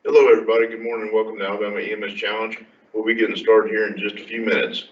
Hello, everybody. Good morning. Welcome to Alabama EMS Challenge. We'll be getting started here in just a few minutes.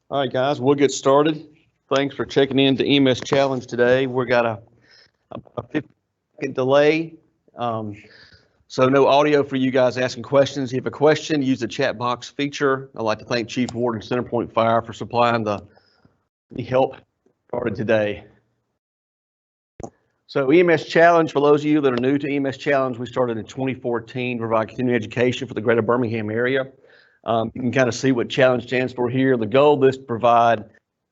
All right, guys, we'll get started. Thanks for checking in to EMS Challenge today. We've got a 15-second delay, so no audio for you guys asking questions. If you have a question, use the chat box feature. I'd like to thank Chief Warden Centerpoint Fire for supplying the help started today. So EMS Challenge, for those of you that are new to EMS Challenge, we started in 2014 to provide continuing education for the greater Birmingham area. You can kind of see what challenge stands for here. The goal is to provide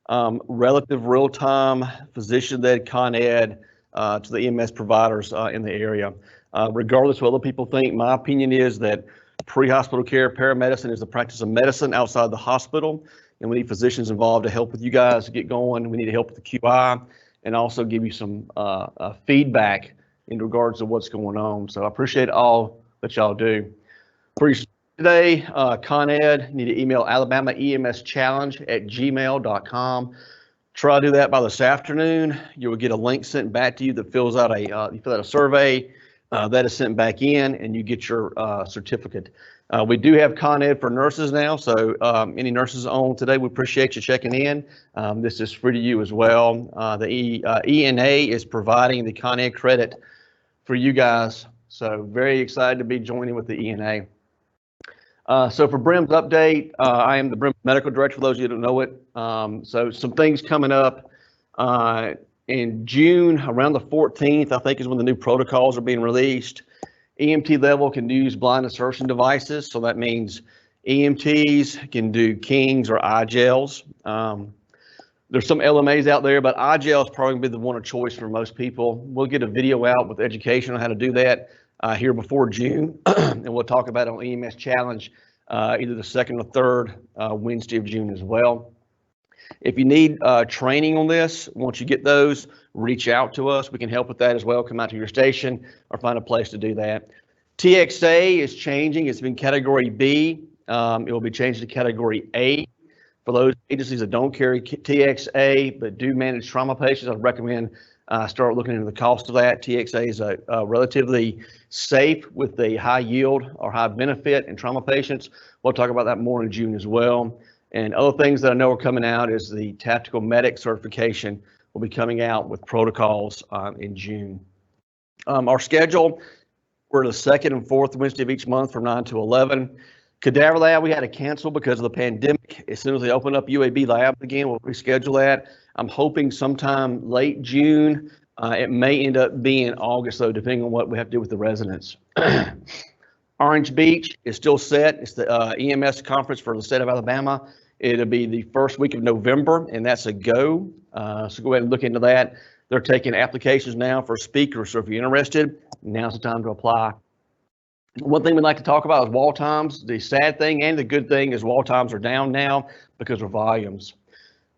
relative real-time physician-led Con Ed to the EMS providers in the area. Regardless of what other people think, my opinion is that pre-hospital care, paramedicine is the practice of medicine outside the hospital, and we need physicians involved to help with you guys to get going. We need to help with the QI and also give you some feedback in regards to what's going on. So I appreciate all that y'all do. Today, Con Ed, you need to email Alabama EMS Challenge at gmail.com. Try to do that by this afternoon. You will get a link sent back to you that fills out you fill out a survey that is sent back in, and you get your certificate. We do have Con Ed for nurses now, so any nurses on today, we appreciate you checking in. This is free to you as well. The ENA is providing the Con Ed credit for you guys, so very excited to be joining with the ENA. So for BREM's update, I am the BREM medical director for those of you that don't know it. So some things coming up in June, around the 14th, I think is when the new protocols are being released. EMT level can use blind insertion devices. So that means EMTs can do Kings or iGels. There's some LMAs out there, but iGel is probably gonna be the one of choice for most people. We'll get a video out with education on how to do that here before June, and we'll talk about it on EMS Challenge either the second or third Wednesday of June as well. If you need training on this, once you get those, reach out to us. We can help with that as well. Come out to your station or find a place to do that. TXA is changing. It's been Category B. It will be changed to Category A. For those agencies that don't carry TXA but do manage trauma patients, I'd recommend start looking into the cost of that. TXA is a relatively safe with a high yield or high benefit in trauma patients. We'll talk about that more in June as well. And other things that I know are coming out is the tactical medic certification will be coming out with protocols in June. Our schedule, we're the second and fourth Wednesday of each month from 9 to 11. Cadaver lab, we had to cancel because of the pandemic. As soon as they open up UAB labs again, we'll reschedule that. I'm hoping sometime late June. It may end up being August though, depending on what we have to do with the residents. Orange Beach is still set. It's the EMS conference for the state of Alabama. It'll be the first week of November, and that's a go. So go ahead and look into that. They're taking applications now for speakers. So if you're interested, now's the time to apply. One thing we'd like to talk about is wall times. The sad thing and the good thing is wall times are down now because of volumes.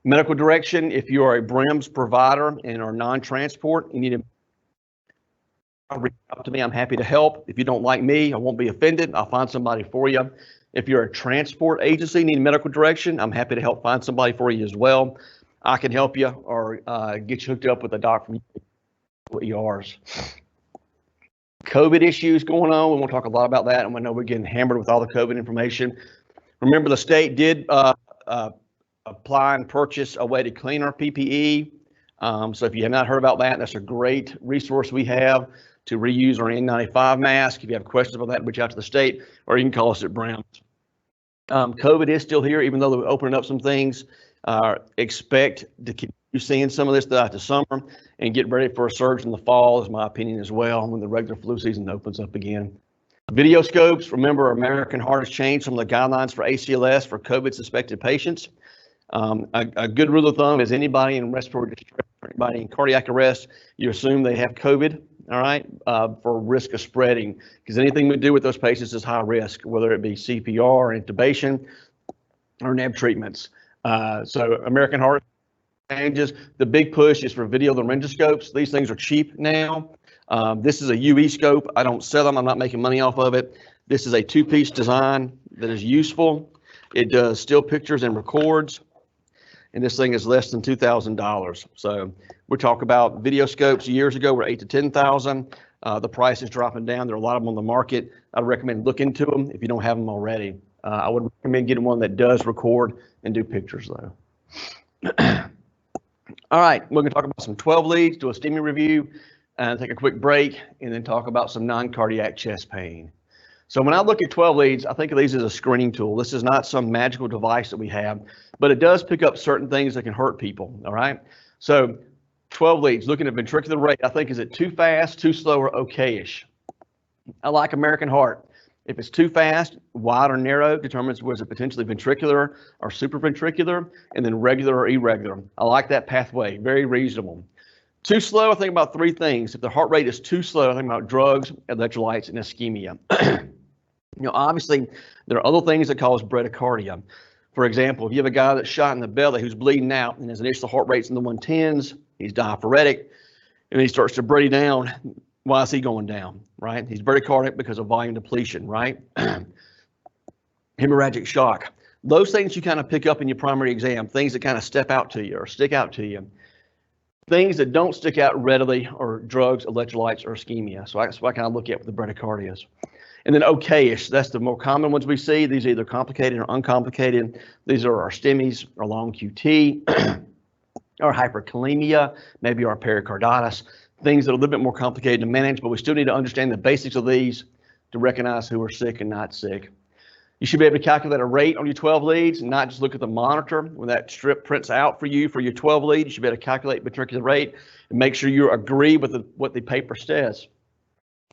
Medical direction, if you are a BREMS provider and are non-transport, you need to reach out to me. I'm happy to help. If you don't like me, I won't be offended. I'll find somebody for you. If you're a transport agency, need medical direction, I'm happy to help find somebody for you as well. I can help you or get you hooked up with a doc from ERs. COVID issues going on. We won't talk a lot about that, and we know we're getting hammered with all the COVID information. Remember, the state did apply and purchase a way to clean our PPE. So if you have not heard about that, that's a great resource we have to reuse our N95 mask. If you have questions about that, reach out to the state, or you can call us at Brown's. COVID is still here, even though we're opening up some things. Expect to keep seeing some of this throughout the summer and get ready for a surge in the fall, is my opinion as well, when the regular flu season opens up again. Video scopes, remember, American Heart has changed some of the guidelines for ACLS for COVID suspected patients. A good rule of thumb is anybody in respiratory distress, anybody in cardiac arrest, you assume they have COVID, all right, for risk of spreading, because anything we do with those patients is high risk, whether it be CPR, intubation, or NAB treatments. So American Heart changes. The big push is for video laryngoscopes. These things are cheap now. This is a UE scope. I don't sell them. I'm not making money off of it. This is a two-piece design that is useful. It does still pictures and records. And this thing is less than $2,000. So we're talking about video scopes years ago were $8,000 to $10,000. The price is dropping down. There are a lot of them on the market. I'd recommend look into them if you don't have them already. I would recommend getting one that does record and do pictures though. All right, we're gonna talk about some 12 leads, do a STEMI review, and take a quick break, and then talk about some non-cardiac chest pain. So when I look at 12 leads, I think of these as a screening tool. This is not some magical device that we have, but it does pick up certain things that can hurt people, all right? So 12 leads, looking at ventricular rate, I think, is it too fast, too slow, or okay-ish? I like American Heart. If it's too fast, wide or narrow determines was it potentially ventricular or supraventricular, and then regular or irregular. I like that pathway, very reasonable. Too slow, I think about three things. If the heart rate is too slow, I think about drugs, electrolytes, and ischemia. You know, obviously, there are other things that cause bradycardia. For example, if you have a guy that's shot in the belly who's bleeding out and his initial heart rate's in the 110s, he's diaphoretic, and he starts to brady down, why is he going down, right? He's bradycardic because of volume depletion, right? Hemorrhagic shock. Those things you kind of pick up in your primary exam, things that kind of step out to you or stick out to you. Things that don't stick out readily are drugs, electrolytes, or ischemia. So that's what I kind of look at with the bradycardias. And then okay-ish, that's the more common ones we see. These are either complicated or uncomplicated. These are our STEMIs, our long QT, our hyperkalemia, maybe our pericarditis, things that are a little bit more complicated to manage, but we still need to understand the basics of these to recognize who are sick and not sick. You should be able to calculate a rate on your 12 leads and not just look at the monitor. When that strip prints out for you for your 12 leads, you should be able to calculate ventricular rate and make sure you agree with what the paper says.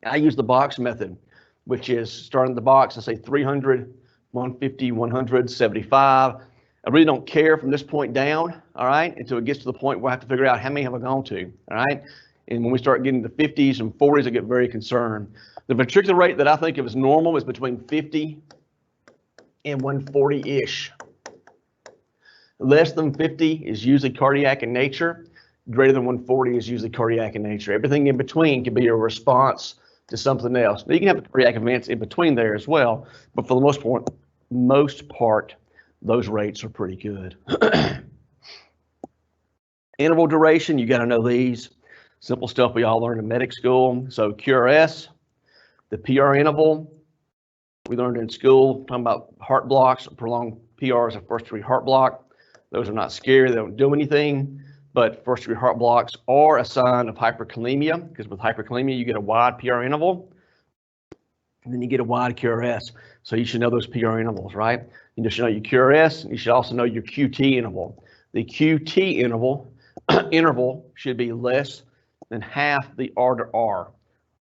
I use the box method, which is starting the box and say 300, 150, 100, 75. I really don't care from this point down, all right, until it gets to the point where I have to figure out how many have I gone to, all right? And when we start getting to 50s and 40s, I get very concerned. The ventricular rate that I think of as normal is between 50 and 140-ish. Less than 50 is usually cardiac in nature. Greater than 140 is usually cardiac in nature. Everything in between can be a response to something else. Now, you can have cardiac events in between there as well, but for the most part, those rates are pretty good. Interval duration, you got to know these. Simple stuff we all learned in medic school. So QRS, the PR interval, we learned in school, talking about heart blocks, prolonged PRs of first degree heart block. Those are not scary, they don't do anything, but first degree heart blocks are a sign of hyperkalemia, because with hyperkalemia, you get a wide PR interval, and then you get a wide QRS. So you should know those PR intervals, right? You should know your QRS, and you should also know your QT interval. The QT interval should be less than half the R to R.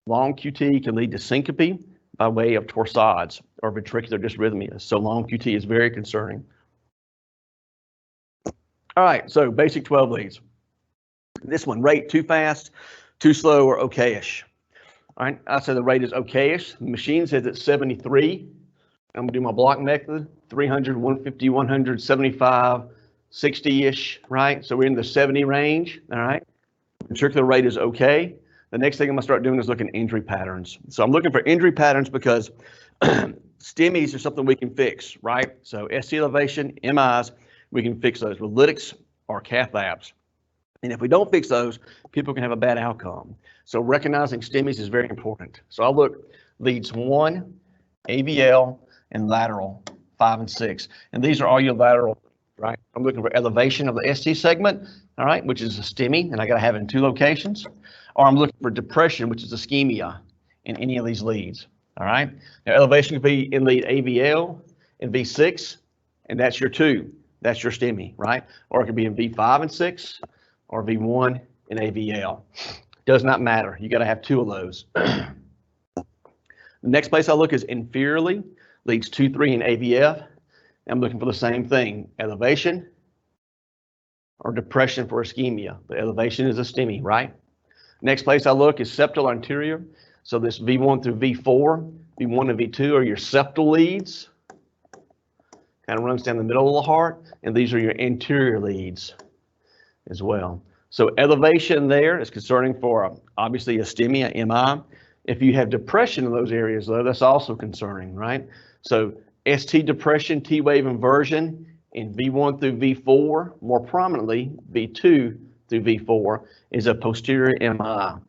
Long QT can lead to syncope by way of torsades or ventricular dysrhythmia. So long QT is very concerning. All right, so basic 12 leads. This one, rate too fast, too slow, or okay-ish. All right, I say the rate is okay-ish. The machine says it's 73. I'm gonna do my block method, 300, 150, 100, 75, 60-ish, right? So we're in the 70 range, all right? Ventricular rate is okay. The next thing I'm gonna start doing is looking at injury patterns. So I'm looking for injury patterns because STEMIs are something we can fix, right? So ST elevation, MIs, we can fix those. With lytics, or cath labs. And if we don't fix those, people can have a bad outcome. So recognizing STEMIs is very important. So I'll look leads 1, AVL, and lateral 5 and 6. And these are all your lateral, right? I'm looking for elevation of the ST segment, all right, which is a STEMI, and I got to have it in 2 locations. Or I'm looking for depression, which is ischemia in any of these leads, all right? Now elevation could be in lead AVL and V6, and that's your 2. That's your STEMI, right? Or it could be in V5 and 6, or V1 and AVL. Does not matter. You got to have 2 of those. The next place I look is inferiorly, leads 2, 3, and AVF. I'm looking for the same thing, elevation or depression for ischemia. The elevation is a STEMI, right? Next place I look is septal anterior. So this V1 through V4, V1 and V2 are your septal leads. Kind of runs down the middle of the heart, and these are your anterior leads as well. So elevation there is concerning for obviously a STEMI, a MI. If you have depression in those areas though, that's also concerning, right? So ST depression, T wave inversion in V1 through V4, more prominently V2 through V4 is a posterior MI.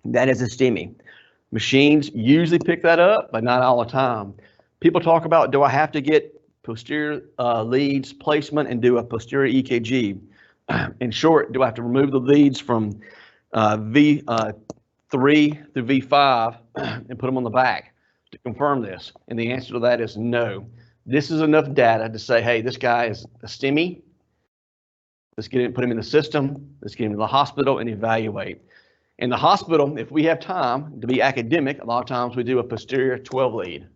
That is a STEMI. Machines usually pick that up, but not all the time. People talk about, do I have to get posterior leads placement and do a posterior EKG? In short, do I have to remove the leads from V3 through V5 and put them on the back to confirm this? And the answer to that is no. This is enough data to say, hey, this guy is a STEMI. Let's get him, put him in the system. Let's get him to the hospital and evaluate. In the hospital, if we have time to be academic, a lot of times we do a posterior 12 lead.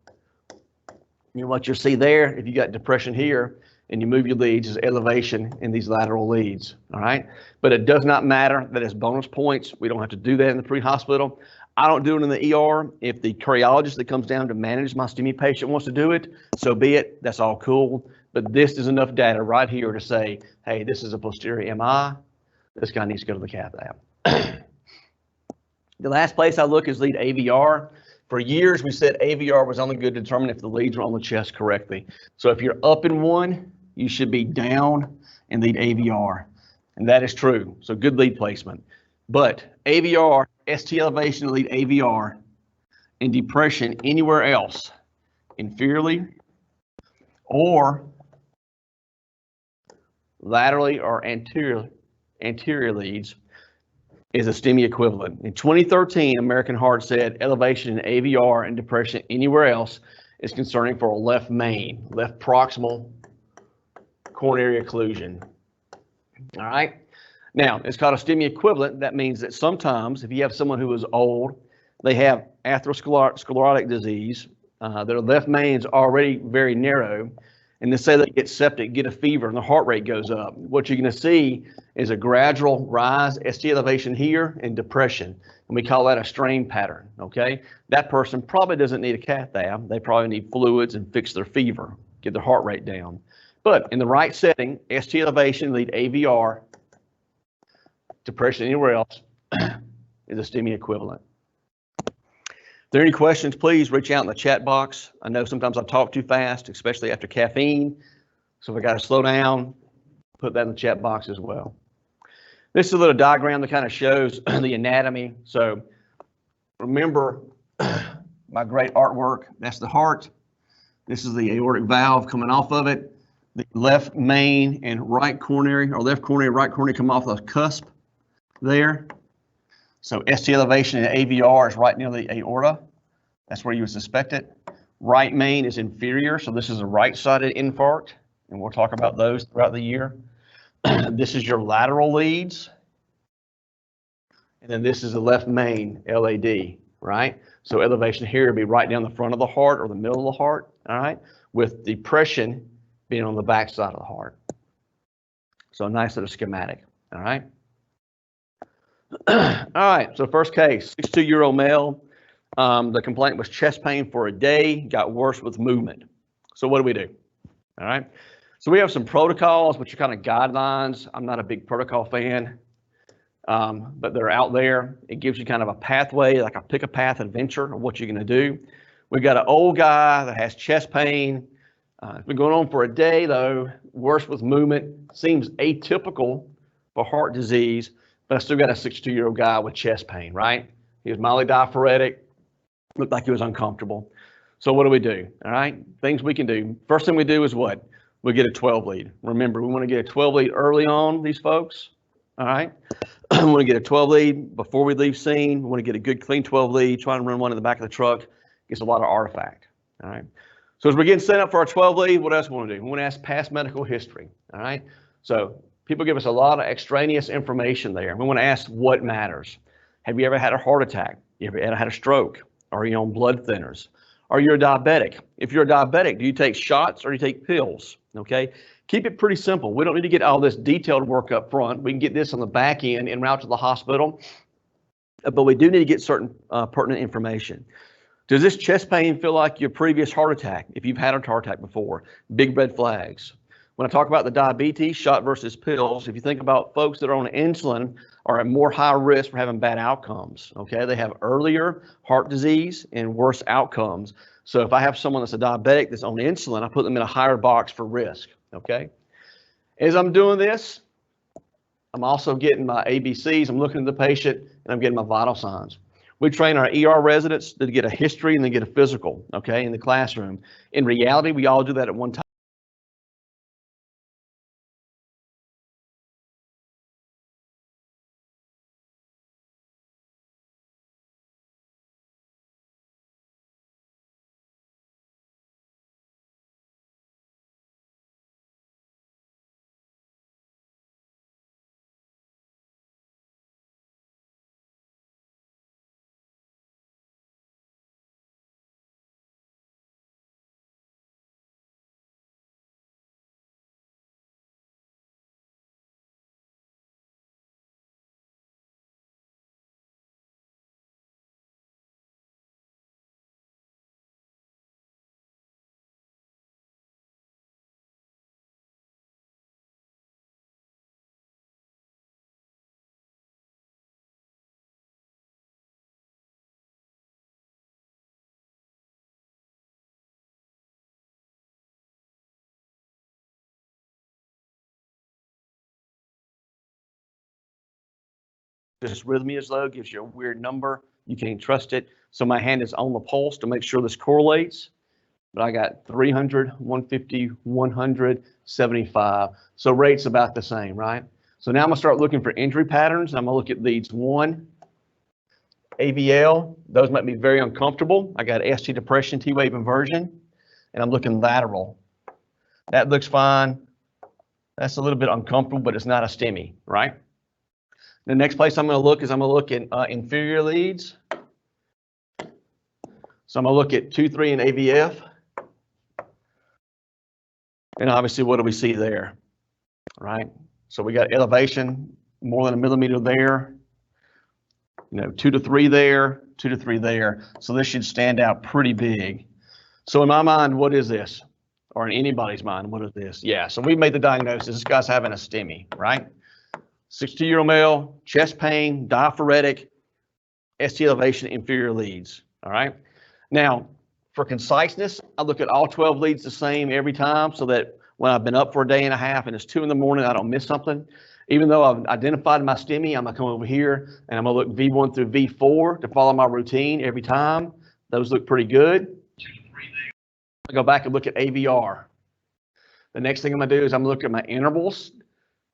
And what you'll see there, if you got depression here and you move your leads, is elevation in these lateral leads, all right? But it does not matter. That is bonus points. We don't have to do that in the pre-hospital. I don't do it in the ER. If the cardiologist that comes down to manage my STEMI patient wants to do it, so be it. That's all cool. But this is enough data right here to say, hey, this is a posterior MI. This guy needs to go to the cath lab. The last place I look is lead AVR. For years, we said AVR was only good to determine if the leads were on the chest correctly. So if you're up in one, you should be down in lead AVR. And that is true. So good lead placement. But AVR, ST elevation lead AVR, and depression anywhere else, inferiorly or laterally or anterior leads, is a STEMI equivalent. In 2013, American Heart said elevation in AVR and depression anywhere else is concerning for a left main, left proximal coronary occlusion. All right. Now, it's called a STEMI equivalent. That means that sometimes if you have someone who is old, they have atherosclerotic disease, their left main is already very narrow, and they say they get septic, get a fever, and the heart rate goes up. What you're going to see is a gradual rise, ST elevation here, and depression. And we call that a strain pattern, okay? That person probably doesn't need a cath lab. They probably need fluids and fix their fever, get their heart rate down. But in the right setting, ST elevation, lead AVR, depression anywhere else is a STEMI equivalent. If there are any questions, please reach out in the chat box. I know sometimes I talk too fast, especially after caffeine. So if I got to slow down, put that in the chat box as well. This is a little diagram that kind of shows the anatomy. So remember my great artwork, that's the heart. This is the aortic valve coming off of it. The left main and right coronary, or left coronary, right coronary come off the cusp there. So ST elevation in AVR is right near the aorta. That's where you would suspect it. Right main is inferior, so this is a right-sided infarct, and we'll talk about those throughout the year. This is your lateral leads, and then this is the left main, LAD, right? So elevation here would be right down the front of the heart or the middle of the heart, all right, with depression being on the back side of the heart. So a nice little schematic, all right? All right, so first case, 62-year-old male. The complaint was chest pain for a day, got worse with movement. So what do we do? All right, so we have some protocols, which are kind of guidelines. I'm not a big protocol fan, but they're out there. It gives you kind of a pathway, like a pick a path adventure of what you're going to do. We've got an old guy that has chest pain. It's been going on for a day though, worse with movement, seems atypical for heart disease, but I still got a 62-year-old guy with chest pain, right? He was mildly diaphoretic, looked like he was uncomfortable. So what do we do? All right, things we can do. First thing we do is what? We get a 12 lead. Remember, we want to get a 12 lead early on these folks. All right, we want to get a 12 lead before we leave scene. We want to get a good clean 12 lead, try and run one in the back of the truck. Gets a lot of artifact. All right. So as we're getting set up for our 12 lead, what else we want to do? We want to ask past medical history. All right. So people give us a lot of extraneous information there. We want to ask what matters. Have you ever had a heart attack? You ever had a stroke? Are you on blood thinners? Are you a diabetic? If you're a diabetic, do you take shots or do you take pills? Okay. Keep it pretty simple. We don't need to get all this detailed work up front. We can get this on the back end en route to the hospital, but we do need to get certain pertinent information. Does this chest pain feel like your previous heart attack? If you've had a heart attack before, big red flags. When I talk about the diabetes, shot versus pills, if you think about folks that are on insulin are at more high risk for having bad outcomes, okay? They have earlier heart disease and worse outcomes. So if I have someone that's a diabetic that's on insulin, I put them in a higher box for risk, okay? As I'm doing this, I'm also getting my ABCs, I'm looking at the patient, and I'm getting my vital signs. We train our ER residents to get a history and then get a physical, okay, in the classroom. In reality, we all do that at one time. Dysrhythmia is low, gives you a weird number. You can't trust it. So my hand is on the pulse to make sure this correlates. But I got 300, 150, 100, 75. So rate's about the same, right? So now I'm gonna start looking for injury patterns. I'm gonna look at leads 1, AVL. Those might be very uncomfortable. I got ST depression, T-wave inversion, and I'm looking lateral. That looks fine. That's a little bit uncomfortable, but it's not a STEMI, right? The next place I'm going to look is I'm going to look at inferior leads. So I'm going to look at 2, 3, and AVF. And obviously, what do we see there? Right? So we got elevation more than a millimeter there. 2 to 3 there, 2 to 3 there. So this should stand out pretty big. So in my mind, what is this? Or in anybody's mind, what is this? Yeah, so we made the diagnosis. This guy's having a STEMI, right? 62-year-old male, chest pain, diaphoretic, ST elevation, inferior leads, all right? Now, for conciseness, I look at all 12 leads the same every time so that when I've been up for a day and a half and it's 2 in the morning, I don't miss something. Even though I've identified my STEMI, I'm gonna come over here and I'm gonna look V1 through V4 to follow my routine every time. Those look pretty good. I go back and look at AVR. The next thing I'm gonna do is I'm gonna look at my intervals.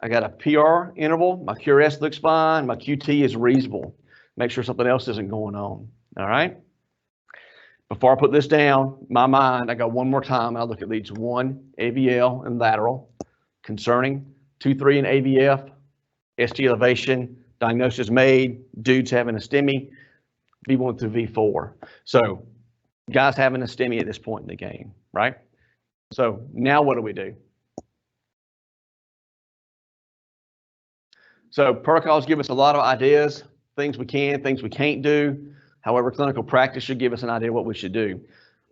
I got a PR interval, my QRS looks fine, my QT is reasonable. Make sure something else isn't going on, all right? Before I put this down, my mind, I go one more time, I'll look at leads 1, AVL and lateral, concerning, 2, 3 and AVF, ST elevation, diagnosis made, dude's having a STEMI, V1 through V4. So guys having a STEMI at this point in the game, right? So now what do we do? So protocols give us a lot of ideas, things we can, things we can't do. However, clinical practice should give us an idea of what we should do.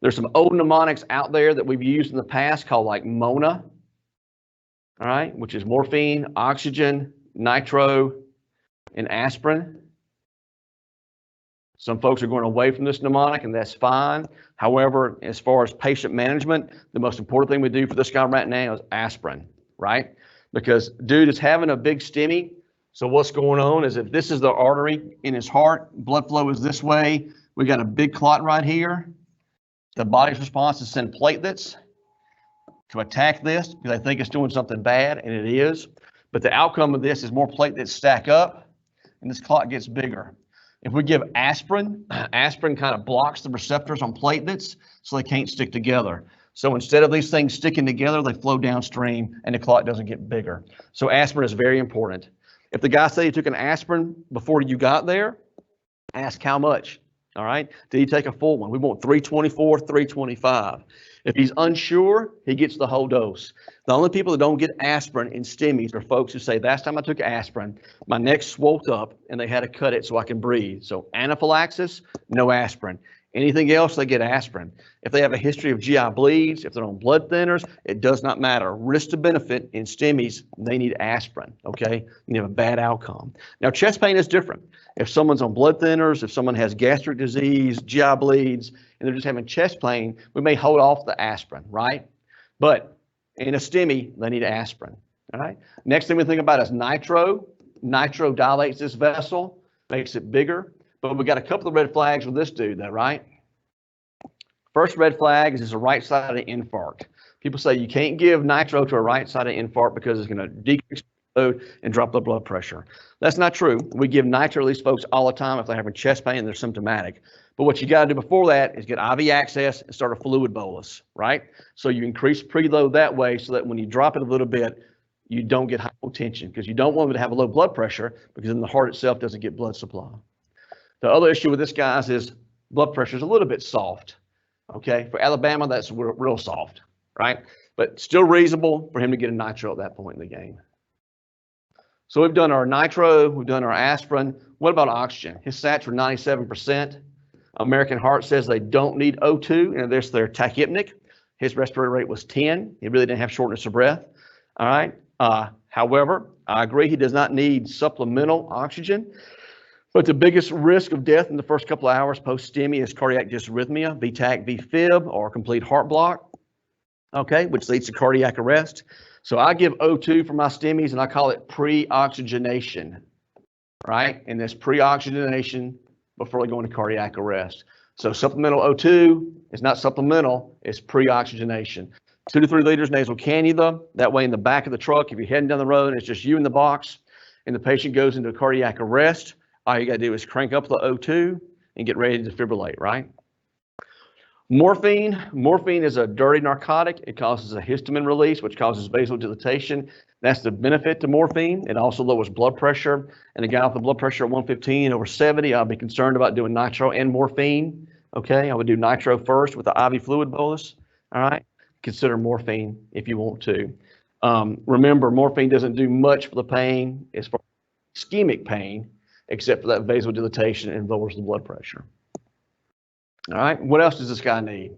There's some old mnemonics out there that we've used in the past called like MONA, all right, which is morphine, oxygen, nitro, and aspirin. Some folks are going away from this mnemonic, and that's fine. However, as far as patient management, the most important thing we do for this guy right now is aspirin, right? Because dude is having a big STEMI. So what's going on is if this is the artery in his heart, blood flow is this way. We got a big clot right here. The body's response is to send platelets to attack this because they think it's doing something bad, and it is. But the outcome of this is more platelets stack up, and this clot gets bigger. If we give aspirin, aspirin kind of blocks the receptors on platelets so they can't stick together. So instead of these things sticking together, they flow downstream and the clot doesn't get bigger. So aspirin is very important. If the guy said he took an aspirin before you got there, ask how much, all right? Did he take a full one? We want 324, 325. If he's unsure, he gets the whole dose. The only people that don't get aspirin in STEMIs are folks who say, last time I took aspirin, my neck swelled up and they had to cut it so I can breathe. So anaphylaxis, no aspirin. Anything else, they get aspirin. If they have a history of GI bleeds, if they're on blood thinners, it does not matter. Risk to benefit in STEMIs, they need aspirin, okay? You have a bad outcome. Now, chest pain is different. If someone's on blood thinners, if someone has gastric disease, GI bleeds, and they're just having chest pain, we may hold off the aspirin, right? But in a STEMI, they need aspirin, all right? Next thing we think about is nitro. Nitro dilates this vessel, makes it bigger. But we got a couple of red flags with this dude, though, right? First red flag is it's a right-sided infarct. People say you can't give nitro to a right-sided infarct because it's going to decrease load and drop the blood pressure. That's not true. We give nitro to these folks all the time if they're having chest pain and they're symptomatic. But what you got to do before that is get IV access and start a fluid bolus, right? So you increase preload that way so that when you drop it a little bit, you don't get hypotension because you don't want them to have a low blood pressure because then the heart itself doesn't get blood supply. The other issue with this, guys, is blood pressure is a little bit soft, okay? For Alabama, that's real soft, right? But still reasonable for him to get a nitro at that point in the game. So we've done our nitro, we've done our aspirin. What about oxygen? His sats were 97%. American Heart says they don't need O2, and they're tachypnic. His respiratory rate was 10. He really didn't have shortness of breath, all right? However, I agree he does not need supplemental oxygen. But the biggest risk of death in the first couple of hours post-STEMI is cardiac dysrhythmia, VTAC, VFib, or complete heart block, okay, which leads to cardiac arrest. So I give O2 for my STEMIs, and I call it pre-oxygenation, right? And this pre-oxygenation before they go into cardiac arrest. So supplemental O2 is not supplemental, it's pre-oxygenation. 2 to 3 liters nasal cannula. That way in the back of the truck, if you're heading down the road and it's just you in the box and the patient goes into cardiac arrest, all you got to do is crank up the O2 and get ready to defibrillate, right? Morphine. Morphine is a dirty narcotic. It causes a histamine release, which causes vasodilatation. That's the benefit to morphine. It also lowers blood pressure. And a guy with a blood pressure of 115/70, I'll be concerned about doing nitro and morphine. Okay, I would do nitro first with the IV fluid bolus. All right, consider morphine if you want to. Remember, morphine doesn't do much for the pain as far as ischemic pain, except for that vasodilatation and lowers the blood pressure. All right, what else does this guy need?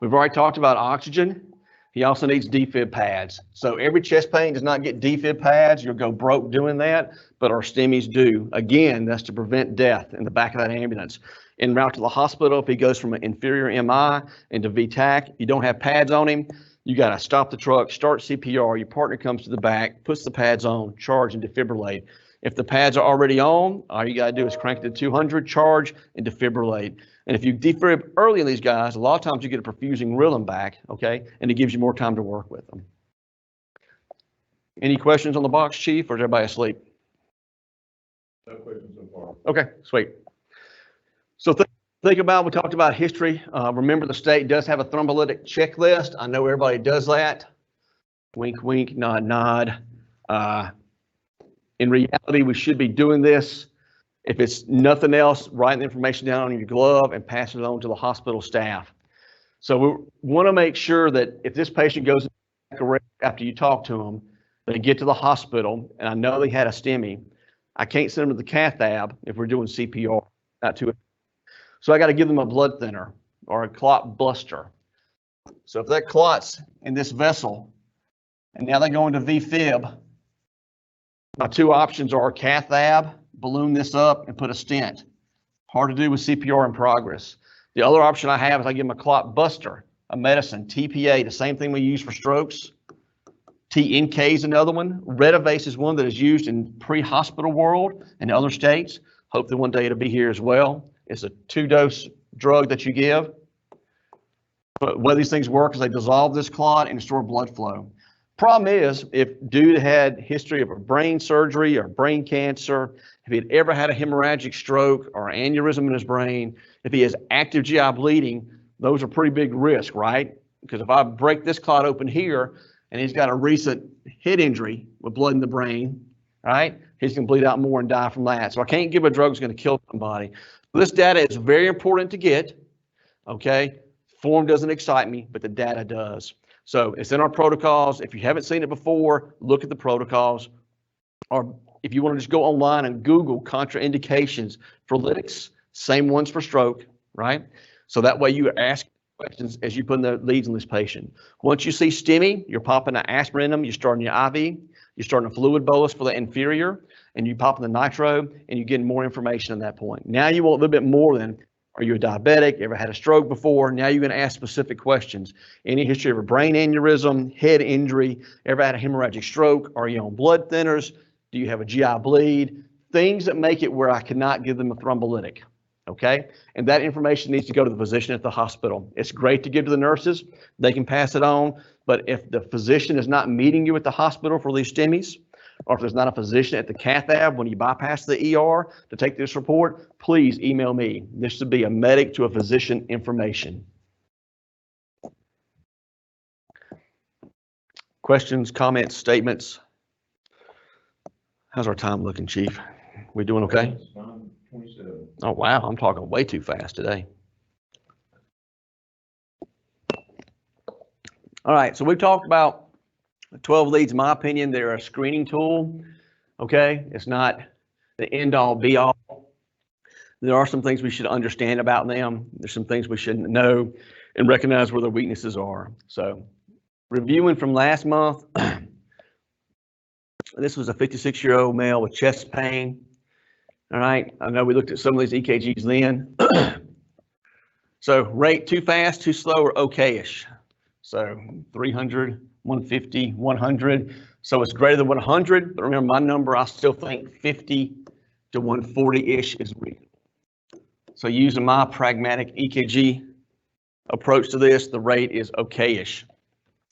We've already talked about oxygen. He also needs defib pads. So every chest pain does not get defib pads. You'll go broke doing that, but our STEMIs do. Again, that's to prevent death in the back of that ambulance. En route to the hospital, if he goes from an inferior MI into VTAC, you don't have pads on him, you got to stop the truck, start CPR, your partner comes to the back, puts the pads on, charge and defibrillate. If the pads are already on, all you got to do is crank it to 200, charge, and defibrillate. And if you defib early in these guys, a lot of times you get a perfusing rhythm back, okay? And it gives you more time to work with them. Any questions on the box, Chief, or is everybody asleep? No questions so far. Okay, sweet. So think about, we talked about history. Remember, the state does have a thrombolytic checklist. I know everybody does that. Wink, wink, nod, nod. In reality, we should be doing this. If it's nothing else, write the information down on your glove and pass it on to the hospital staff. So we want to make sure that if this patient goes after you talk to them, they get to the hospital, and I know they had a STEMI. I can't send them to the cath lab if we're doing CPR, not to it. So I got to give them a blood thinner or a clot buster. So if that clot's in this vessel, and now they go into VFib, my two options are cath lab, balloon this up and put a stent. Hard to do with CPR in progress. The other option I have is I give them a clot buster, a medicine, TPA, the same thing we use for strokes. TNK is another one. Retivase is one that is used in pre-hospital world in other states. Hopefully one day it'll be here as well. It's a 2-dose drug that you give. But the way these things work is they dissolve this clot and restore blood flow. Problem is, if dude had history of a brain surgery or brain cancer, if he had ever had a hemorrhagic stroke or aneurysm in his brain, if he has active GI bleeding, those are pretty big risk, right? Because if I break this clot open here and he's got a recent head injury with blood in the brain, right, he's going to bleed out more and die from that. So I can't give a drug that's going to kill somebody. This data is very important to get, okay? Form doesn't excite me, but the data does. So it's in our protocols. If you haven't seen it before, look at the protocols. Or if you want to just go online and Google contraindications for lytics, same ones for stroke, right? So that way you ask questions as you put in the leads in this patient. Once you see STEMI, you're popping an aspirin in them, you're starting your IV, you're starting a fluid bolus for the inferior, and you pop in the nitro, and you're getting more information at that point. Now you want a little bit more than, are you a diabetic? Ever had a stroke before? Now you're going to ask specific questions. Any history of a brain aneurysm, head injury, ever had a hemorrhagic stroke? Are you on blood thinners? Do you have a GI bleed? Things that make it where I cannot give them a thrombolytic, okay? And that information needs to go to the physician at the hospital. It's great to give to the nurses. They can pass it on. But if the physician is not meeting you at the hospital for these STEMIs, or if there's not a physician at the cath lab when you bypass the ER to take this report, please email me. This should be a medic to a physician information. Questions, comments, statements? How's our time looking, Chief? We doing okay? Oh, wow, I'm talking way too fast today. All right, so we've talked about 12 leads. In my opinion, they're a screening tool, okay? It's not the end-all, be-all. There are some things we should understand about them. There's some things we should know and recognize where their weaknesses are. So reviewing from last month, this was a 56-year-old male with chest pain. All right, I know we looked at some of these EKGs then. So rate too fast, too slow, or okay-ish. So 300, 150, 100. So it's greater than 100, but remember my number, I still think 50 to 140-ish is reasonable. So using my pragmatic EKG approach to this, the rate is okay-ish.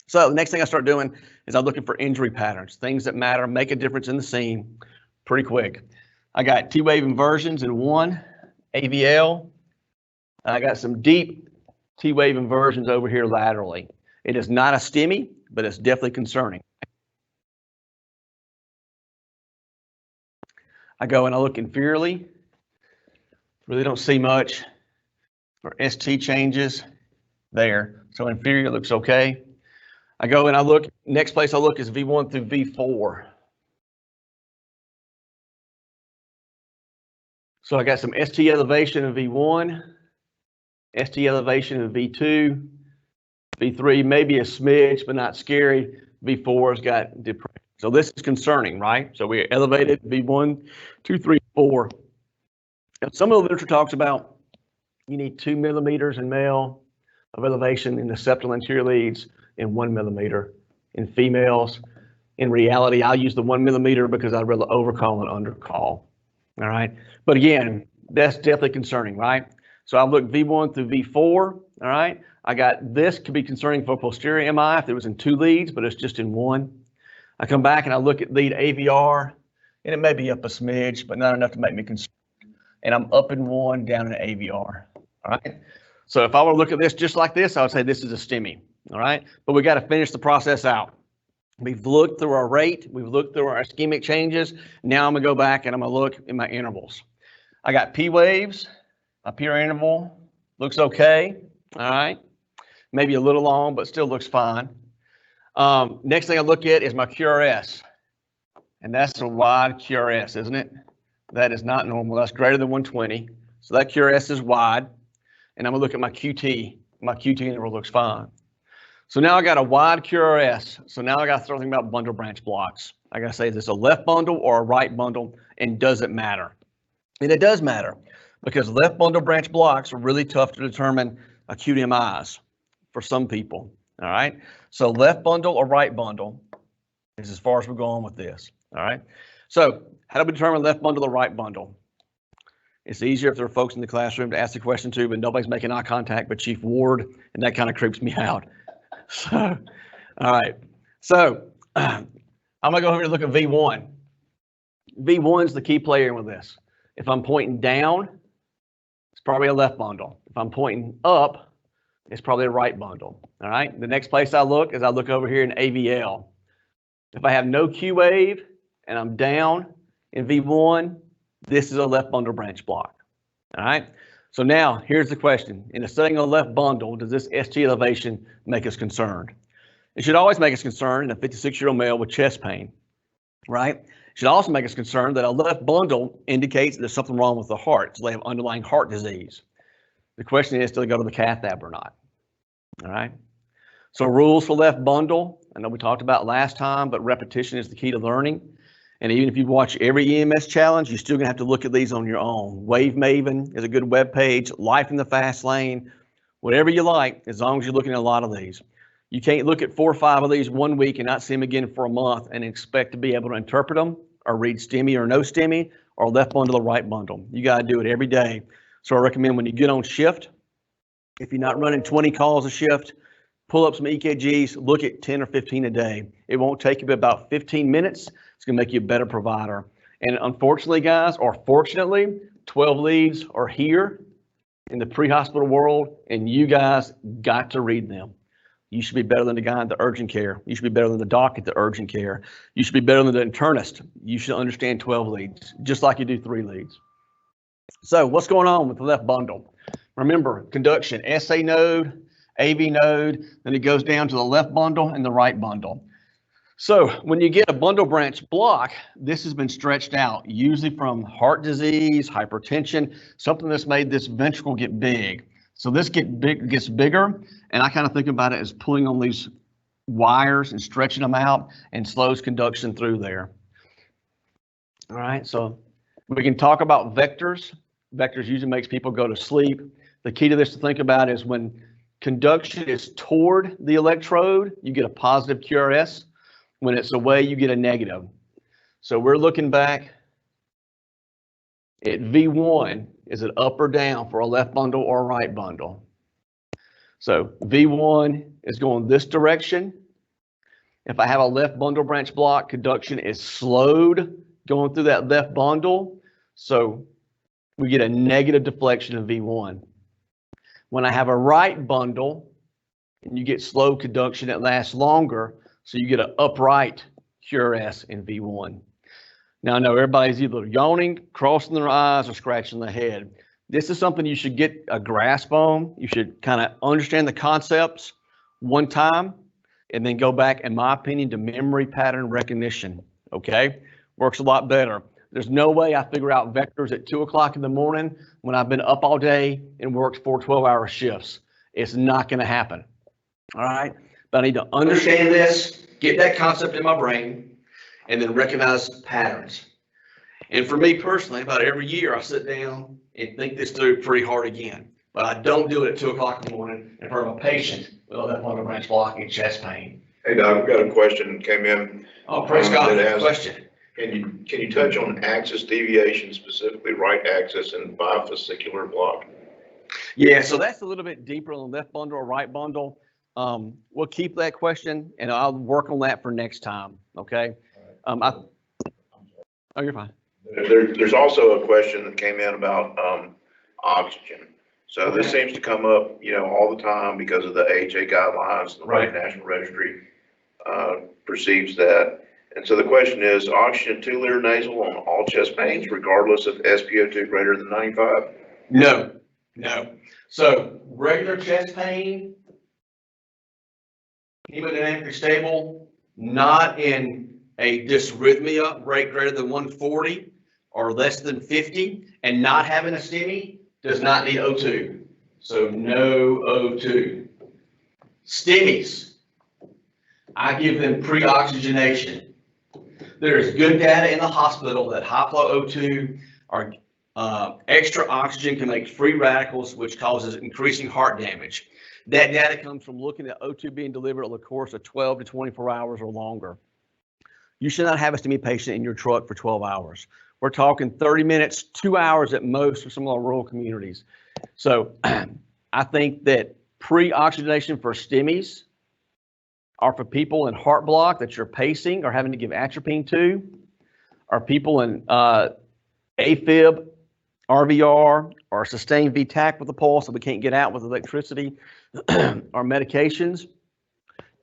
So the next thing I start doing is I'm looking for injury patterns, things that matter, make a difference in the scene pretty quick. I got T-wave inversions in one, AVL. I got some deep T-wave inversions over here laterally. It is not a STEMI, but it's definitely concerning. I go and I look inferiorly. Really don't see much for ST changes there. So inferior looks okay. I go and I look, next place I look is V1 through V4. So I got some ST elevation in V1, ST elevation in V2, V3, maybe a smidge, but not scary. V4 has got depression. So this is concerning, right? So we're elevated V1, 2, 3, 4. Now, some of the literature talks about you need 2 millimeters in male of elevation in the septal anterior leads and 1 millimeter in females. In reality, I'll use the 1 millimeter because I'd rather overcall and undercall. All right. But again, that's definitely concerning, right? So I look V1 through V4. All right. I got this could be concerning for posterior MI if it was in 2 leads, but it's just in 1. I come back and I look at lead AVR, and it may be up a smidge, but not enough to make me concerned. And I'm up in 1, down in AVR. All right. So if I were to look at this just like this, I would say this is a STEMI. All right. But we got to finish the process out. We've looked through our rate. We've looked through our ischemic changes. Now I'm going to go back and I'm going to look in my intervals. I got P waves. My P interval looks okay. All right. Maybe a little long, but still looks fine. Next thing I look at is my QRS. And that's a wide QRS, isn't it? That is not normal. That's greater than 120. So that QRS is wide. And I'm going to look at my QT. My QT interval looks fine. So now I got a wide QRS. So now I got to start thinking about bundle branch blocks. I got to say, is this a left bundle or a right bundle? And does it matter? And it does matter because left bundle branch blocks are really tough to determine acute MIs for some people. All right. So left bundle or right bundle is as far as we're going with this. All right. So how do we determine left bundle or right bundle? It's easier if there are folks in the classroom to ask the question to, but nobody's making eye contact but Chief Ward, and that kind of creeps me out. So, all right. So I'm gonna go over and look at V1. V1 is the key player with this. If I'm pointing down, it's probably a left bundle. If I'm pointing up, it's probably a right bundle. All right. The next place I look is I look over here in AVL. If I have no Q wave and I'm down in V1, this is a left bundle branch block. All right. So now here's the question. In the setting of left bundle, does this ST elevation make us concerned? It should always make us concerned in a 56-year-old male with chest pain, right? It should also make us concerned that a left bundle indicates there's something wrong with the heart. So they have underlying heart disease. The question is, do they go to the cath lab or not? All right. So rules for left bundle, I know we talked about last time, but repetition is the key to learning. And even if you watch every EMS challenge, you're still gonna have to look at these on your own. Wave Maven is a good web page, Life in the Fast Lane, whatever you like, as long as you're looking at a lot of these. You can't look at 4 or 5 of these one week and not see them again for a month and expect to be able to interpret them or read STEMI or no STEMI or left bundle or right bundle. You gotta do it every day. So I recommend when you get on shift, if you're not running 20 calls a shift, pull up some EKGs, look at 10 or 15 a day. It won't take you but about 15 minutes. It's gonna make you a better provider. And unfortunately, guys, or fortunately, 12 leads are here in the pre-hospital world, and you guys got to read them. You should be better than the guy at the urgent care. You should be better than the doc at the urgent care. You should be better than the internist. You should understand 12 leads, just like you do 3 leads. So what's going on with the left bundle? Remember, conduction, SA node, AV node, then it goes down to the left bundle and the right bundle. So when you get a bundle branch block, this has been stretched out, usually from heart disease, hypertension, something that's made this ventricle get big. So this gets bigger, and I kind of think about it as pulling on these wires and stretching them out and slows conduction through there. All right, so we can talk about vectors. Vectors usually makes people go to sleep. The key to this to think about is when conduction is toward the electrode, you get a positive QRS. When it's away, you get a negative. So we're looking back at V1. Is it up or down for a left bundle or a right bundle? So V1 is going this direction. If I have a left bundle branch block, conduction is slowed going through that left bundle. So we get a negative deflection of V1. When I have a right bundle, and you get slow conduction that lasts longer, so you get an upright QRS in V1. Now I know everybody's either yawning, crossing their eyes, or scratching their head. This is something you should get a grasp on. You should kind of understand the concepts one time and then go back, in my opinion, to memory pattern recognition, okay? Works a lot better. There's no way I figure out vectors at 2 o'clock in the morning when I've been up all day and worked 4 12-hour shifts. It's not gonna happen, all right? But I need to understand this, get that concept in my brain, and then recognize patterns. And for me personally, about every year I sit down and think this through pretty hard again. But I don't do it at 2 o'clock in the morning in front of a patient with a left bundle branch block and chest pain. Hey, Doc, we've got a question that came in. Oh, praise God, question. Can you touch on axis deviation, specifically right axis and bifascicular block? Yeah, so that's a little bit deeper on the left bundle or right bundle. We'll keep that question and I'll work on that for next time, okay? Oh, you're fine. There's also a question that came in about oxygen. So Okay. This seems to come up, all the time because of the AHA guidelines. The Right. National Registry perceives that. And so the question is, oxygen 2 liter nasal on all chest pains, regardless of SpO2 greater than 95? No. So regular chest pain, hemodynamically stable, not in a dysrhythmia rate greater than 140 or less than 50, and not having a STEMI does not need O2. So no O2. STEMIs, I give them pre-oxygenation. There is good data in the hospital that high flow O2 are Extra oxygen can make free radicals, which causes increasing heart damage. That data comes from looking at O2 being delivered over the course of 12 to 24 hours or longer. You should not have a STEMI patient in your truck for 12 hours. We're talking 30 minutes, 2 hours at most for some of our rural communities. So I think that pre-oxygenation for STEMIs are for people in heart block that you're pacing or having to give atropine to, are people in AFib, RVR, or sustained VTAC with a pulse that we can't get out with electricity, or medications.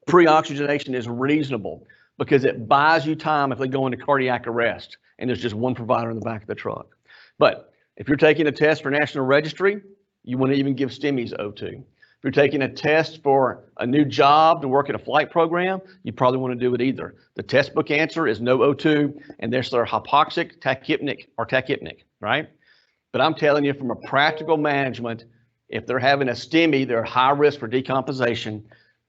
Pre-oxygenation is reasonable because it buys you time if they go into cardiac arrest and there's just one provider in the back of the truck. But if you're taking a test for National Registry, you wouldn't even give STEMIs O2. If you're taking a test for a new job to work at a flight program, you probably want to do it either. The test book answer is no O2, and there's their hypoxic, tachypnic, or tachypnic, right? But I'm telling you from a practical management, if they're having a STEMI, they're high risk for decomposition.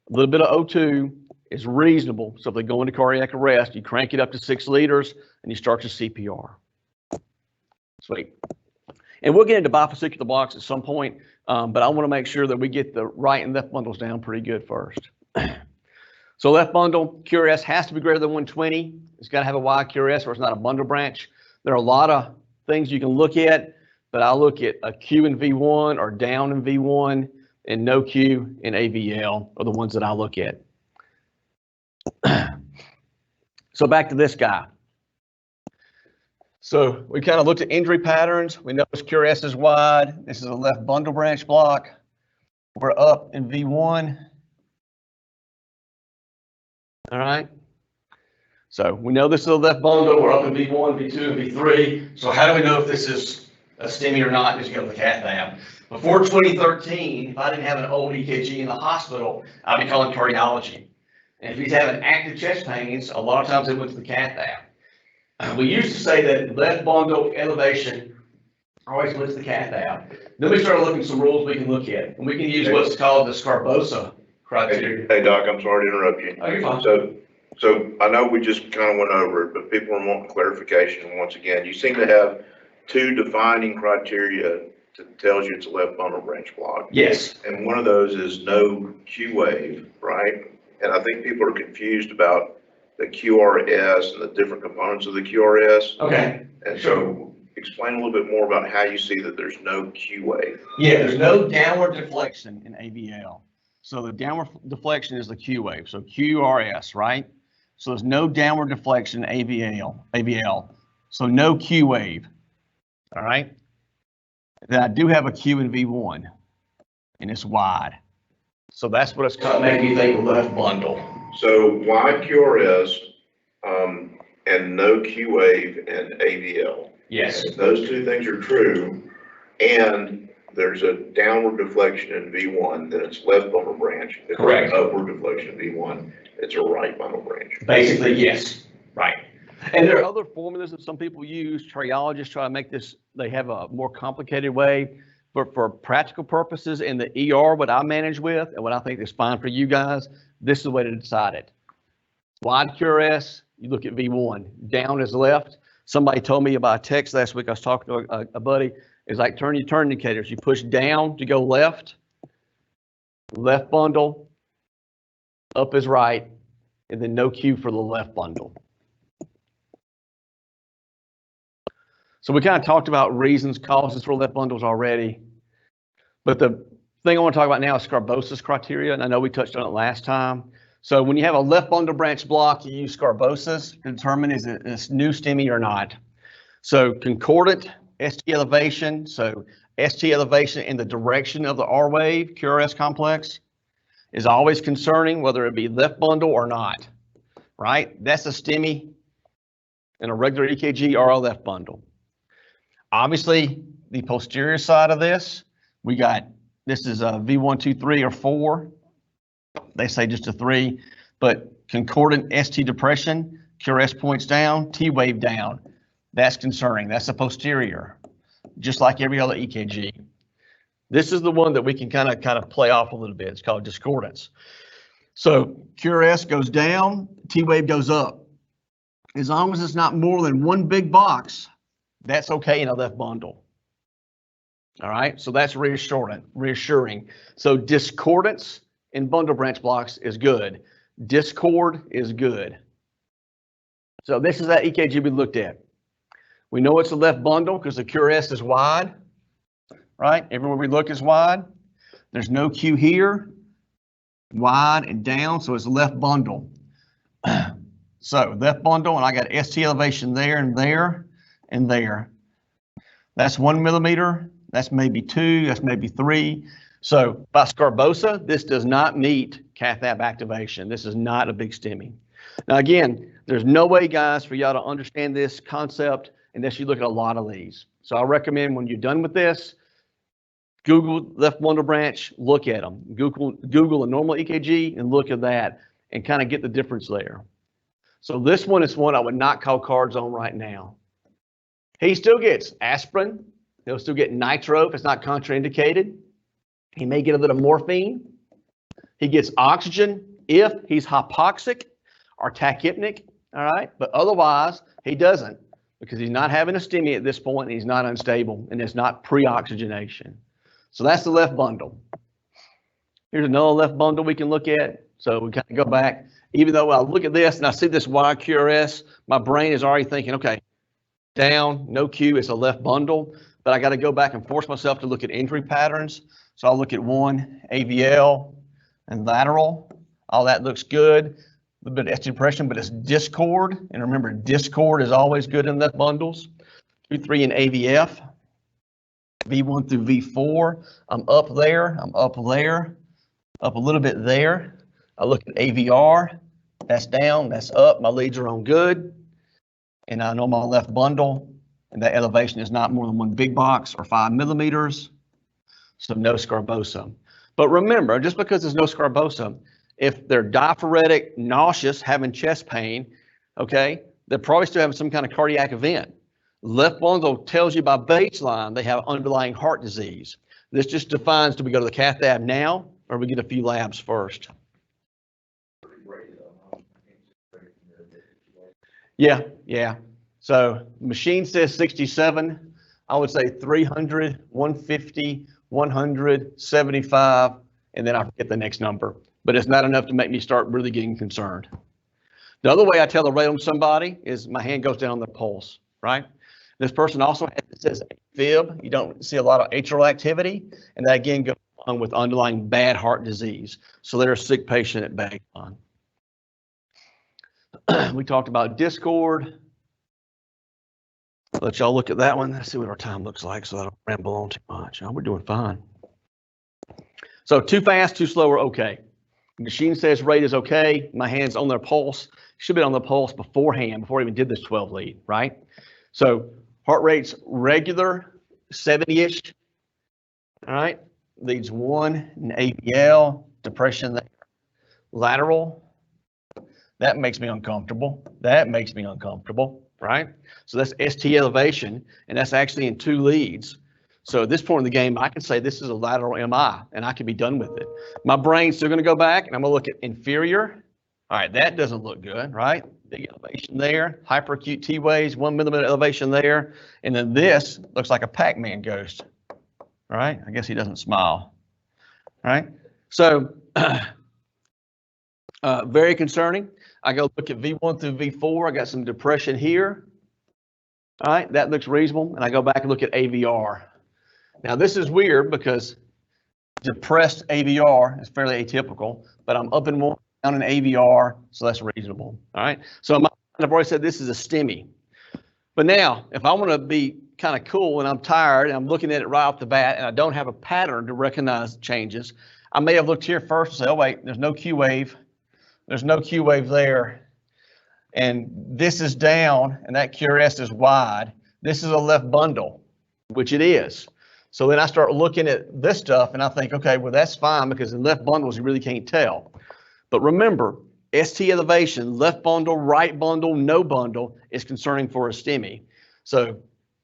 A little bit of O2 is reasonable. So if they go into cardiac arrest, you crank it up to 6 liters and you start your CPR. Sweet. And we'll get into bifascicular blocks at some point, but I want to make sure that we get the right and left bundles down pretty good first. So left bundle, QRS has to be greater than 120. It's got to have a wide QRS or it's not a bundle branch. There are a lot of things you can look at, but I look at a Q in V1 or down in V1 and no Q in AVL are the ones that I look at. So back to this guy. So we kind of looked at injury patterns. We know his QRS is wide. This is a left bundle branch block. We're up in V1. All right. So we know this is a left bundle. We're up in V1, V2, and V3. So how do we know if this is a STEMI or not? Just go to the cath lab. Before 2013, if I didn't have an old EKG in the hospital, I'd be calling cardiology. And if he's having active chest pains, a lot of times they went to the cath lab. We used to say that left bundle elevation always went to the cath lab. Then we started looking at some rules we can look at, and we can use what's called the Sgarbossa criteria. Hey Doc, I'm sorry to interrupt you. Oh, you're fine. So I know we just kind of went over it, but people are wanting clarification once again. You seem to have two defining criteria that tells you it's a left bundle branch block. Yes. And one of those is no Q wave, right? And I think people are confused about the QRS and the different components of the QRS. Okay. And so explain a little bit more about how you see that there's no Q wave. Yeah, there's no downward deflection in AVL. So the downward deflection is the Q wave. So QRS, right? So there's no downward deflection in AVL. So no Q wave. All right. Then I do have a Q in V1 and it's wide. So that's what it's kind of making me think left bundle. So wide QRS and no Q wave in AVL. Yes. If those two things are true, and there's a downward deflection in V1, then it's left bundle branch. If Correct. there's upward deflection in V1, it's a right bundle branch. Basically, yes. Right. And there are other formulas that some people use. Cardiologists try to make this, they have a more complicated way. But for practical purposes in the ER, what I manage with and what I think is fine for you guys, this is the way to decide it. Wide QRS, you look at V1. Down is left. Somebody told me about a text last week. I was talking to a buddy. It's like turn your turn indicators. You push down to go left, left bundle, up is right, and then no Q for the left bundle. So we kind of talked about reasons, causes for left bundles already. But the thing I want to talk about now is Sgarbossa's criteria, and I know we touched on it last time. So when you have a left bundle branch block, you use Sgarbossa's to determine is it a new STEMI or not. So concordant ST elevation, so ST elevation in the direction of the R wave, QRS complex, is always concerning whether it be left bundle or not, right? That's a STEMI in a regular EKG or a left bundle. Obviously, the posterior side of this, we got, this is a V1, 2, 3, or 4. They say just a 3, but concordant ST depression, QRS points down, T wave down. That's concerning. That's a posterior, just like every other EKG. This is the one that we can kind of play off a little bit. It's called discordance. So QRS goes down, T wave goes up. As long as it's not more than one big box, that's okay in a left bundle. All right, so that's reassuring. So discordance in bundle branch blocks is good. Discord is good. So this is that EKG we looked at. We know it's the left bundle because the QRS is wide, right? Everywhere we look is wide. There's no Q here, wide and down, so it's left bundle. So left bundle, and I got ST elevation there and there and there. That's 1 millimeter. That's maybe 2. That's maybe 3. So by Sgarbossa, this does not meet cath-lab activation. This is not a big STEMI. Now again, there's no way, guys, for y'all to understand this concept unless you look at a lot of these. So I recommend when you're done with this, Google left bundle branch, look at them. Google a normal EKG and look at that and kind of get the difference there. So this one is one I would not call cards on right now. He still gets aspirin. He'll still get nitro if it's not contraindicated. He may get a little morphine. He gets oxygen if he's hypoxic or tachypnic, all right? But otherwise, he doesn't because he's not having a STEMI at this point and he's not unstable and it's not pre-oxygenation. So that's the left bundle. Here's another left bundle we can look at. So we kind of go back. Even though I look at this and I see this wide QRS, my brain is already thinking, okay, down, no Q, it's a left bundle. But I got to go back and force myself to look at injury patterns. So I'll look at one AVL and lateral. All that looks good. A little bit of ST depression, but it's discord. And remember, discord is always good in left bundles. 2, 3 in AVF. V1 through V4. I'm up there. I'm up there. Up a little bit there. I look at AVR. That's down. That's up. My leads are on good. And I know my left bundle. And that elevation is not more than 1 big box or 5 millimeters. So no Sgarbossa. But remember, just because there's no Sgarbossa, if they're diaphoretic, nauseous, having chest pain, okay, they're probably still having some kind of cardiac event. Left bundle tells you by baseline they have underlying heart disease. This just defines, do we go to the cath lab now or we get a few labs first? Yeah. So machine says 67. I would say 300, 150, 100, 75, and then I forget the next number. But it's not enough to make me start really getting concerned. The other way I tell the rate on somebody is my hand goes down on their pulse, right? This person also says AFib. You don't see a lot of atrial activity, and that again goes on with underlying bad heart disease. So they're a sick patient at baseline. We talked about discord. Let y'all look at that one. Let's see what our time looks like so I don't ramble on too much. Oh, we're doing fine. So too fast, too slow are okay. The machine says rate is okay. My hand's on their pulse. Should be on the pulse beforehand, before I even did this 12 lead, right? So heart rate's regular, 70-ish. All right. Leads 1 in AVL, depression there. Lateral. That makes me uncomfortable. That makes me uncomfortable, right? So that's ST elevation, and that's actually in 2 leads. So at this point in the game, I can say this is a lateral MI, and I can be done with it. My brain's still going to go back, and I'm going to look at inferior. All right, that doesn't look good, right? Big elevation there, hyperacute T waves, 1 millimeter elevation there, and then this looks like a Pac-Man ghost, right? I guess he doesn't smile, right? So very concerning. I go look at V1 through V4. I got some depression here. All right, that looks reasonable. And I go back and look at AVR. Now this is weird because depressed AVR is fairly atypical, but I'm up and down in AVR, so that's reasonable. All right, so I've already said this is a STEMI. But now, if I want to be kind of cool and I'm tired and I'm looking at it right off the bat and I don't have a pattern to recognize changes, I may have looked here first and say, oh wait, there's no Q wave. There's no Q wave there. And this is down and that QRS is wide. This is a left bundle, which it is. So then I start looking at this stuff and I think, okay, well, that's fine because in left bundles, you really can't tell. But remember, ST elevation, left bundle, right bundle, no bundle is concerning for a STEMI. So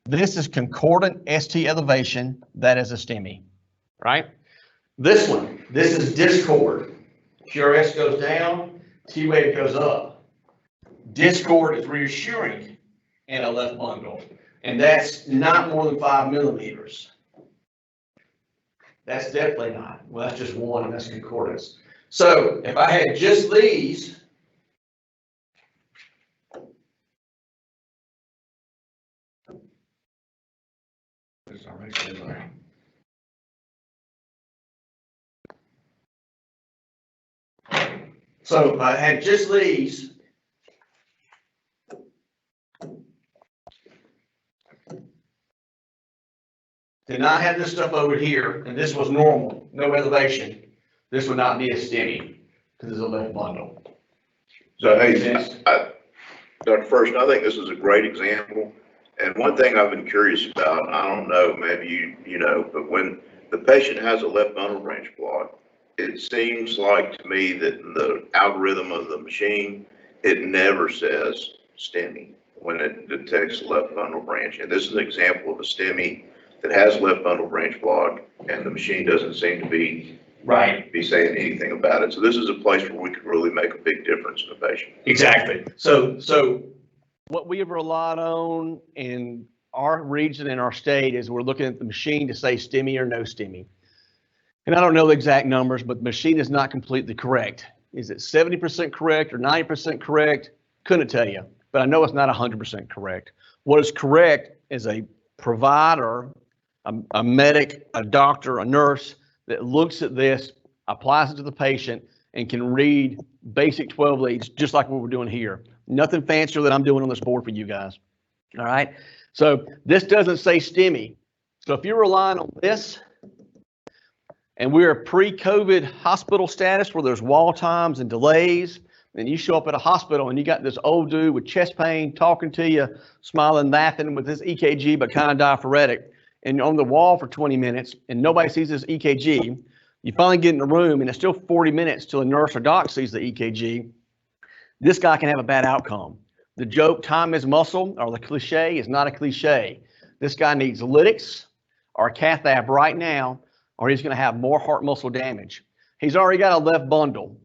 this is concordant ST elevation. That is a STEMI, right? This one, this is discord. QRS goes down, T wave goes up. Discord is reassuring in a left bundle, and that's not more than 5 millimeters. That's definitely not. Well, that's just one, and that's concordance. So if I had just these, so if I had just these, did not have this stuff over here, and this was normal, no elevation, this would not be a STEMI, because it's a left bundle. So, hey, Dr. Ferguson, I think this is a great example. And one thing I've been curious about, I don't know, maybe you know, but when the patient has a left bundle branch block, it seems like to me that in the algorithm of the machine, it never says STEMI when it detects left bundle branch. And this is an example of a STEMI that has left bundle branch block, and the machine doesn't seem to be saying anything about it. So this is a place where we could really make a big difference in the patient. Exactly. So what we have relied on in our region and our state is we're looking at the machine to say STEMI or no STEMI. And I don't know the exact numbers, but the machine is not completely correct. Is it 70% correct or 90% correct? Couldn't tell you, but I know it's not 100% correct. What is correct is a provider, a medic, a doctor, a nurse that looks at this, applies it to the patient, and can read basic 12 leads, just like what we're doing here. Nothing fancier than I'm doing on this board for you guys. All right. So this doesn't say STEMI. So if you're relying on this, and we're a pre-COVID hospital status where there's wall times and delays, and you show up at a hospital and you got this old dude with chest pain talking to you, smiling, laughing with his EKG, but kind of diaphoretic, and you're on the wall for 20 minutes and nobody sees this EKG. You finally get in the room and it's still 40 minutes till a nurse or doc sees the EKG. This guy can have a bad outcome. The joke, time is muscle, or the cliche, is not a cliche. This guy needs lytics or a cath lab right now, or he's going to have more heart muscle damage. He's already got a left bundle,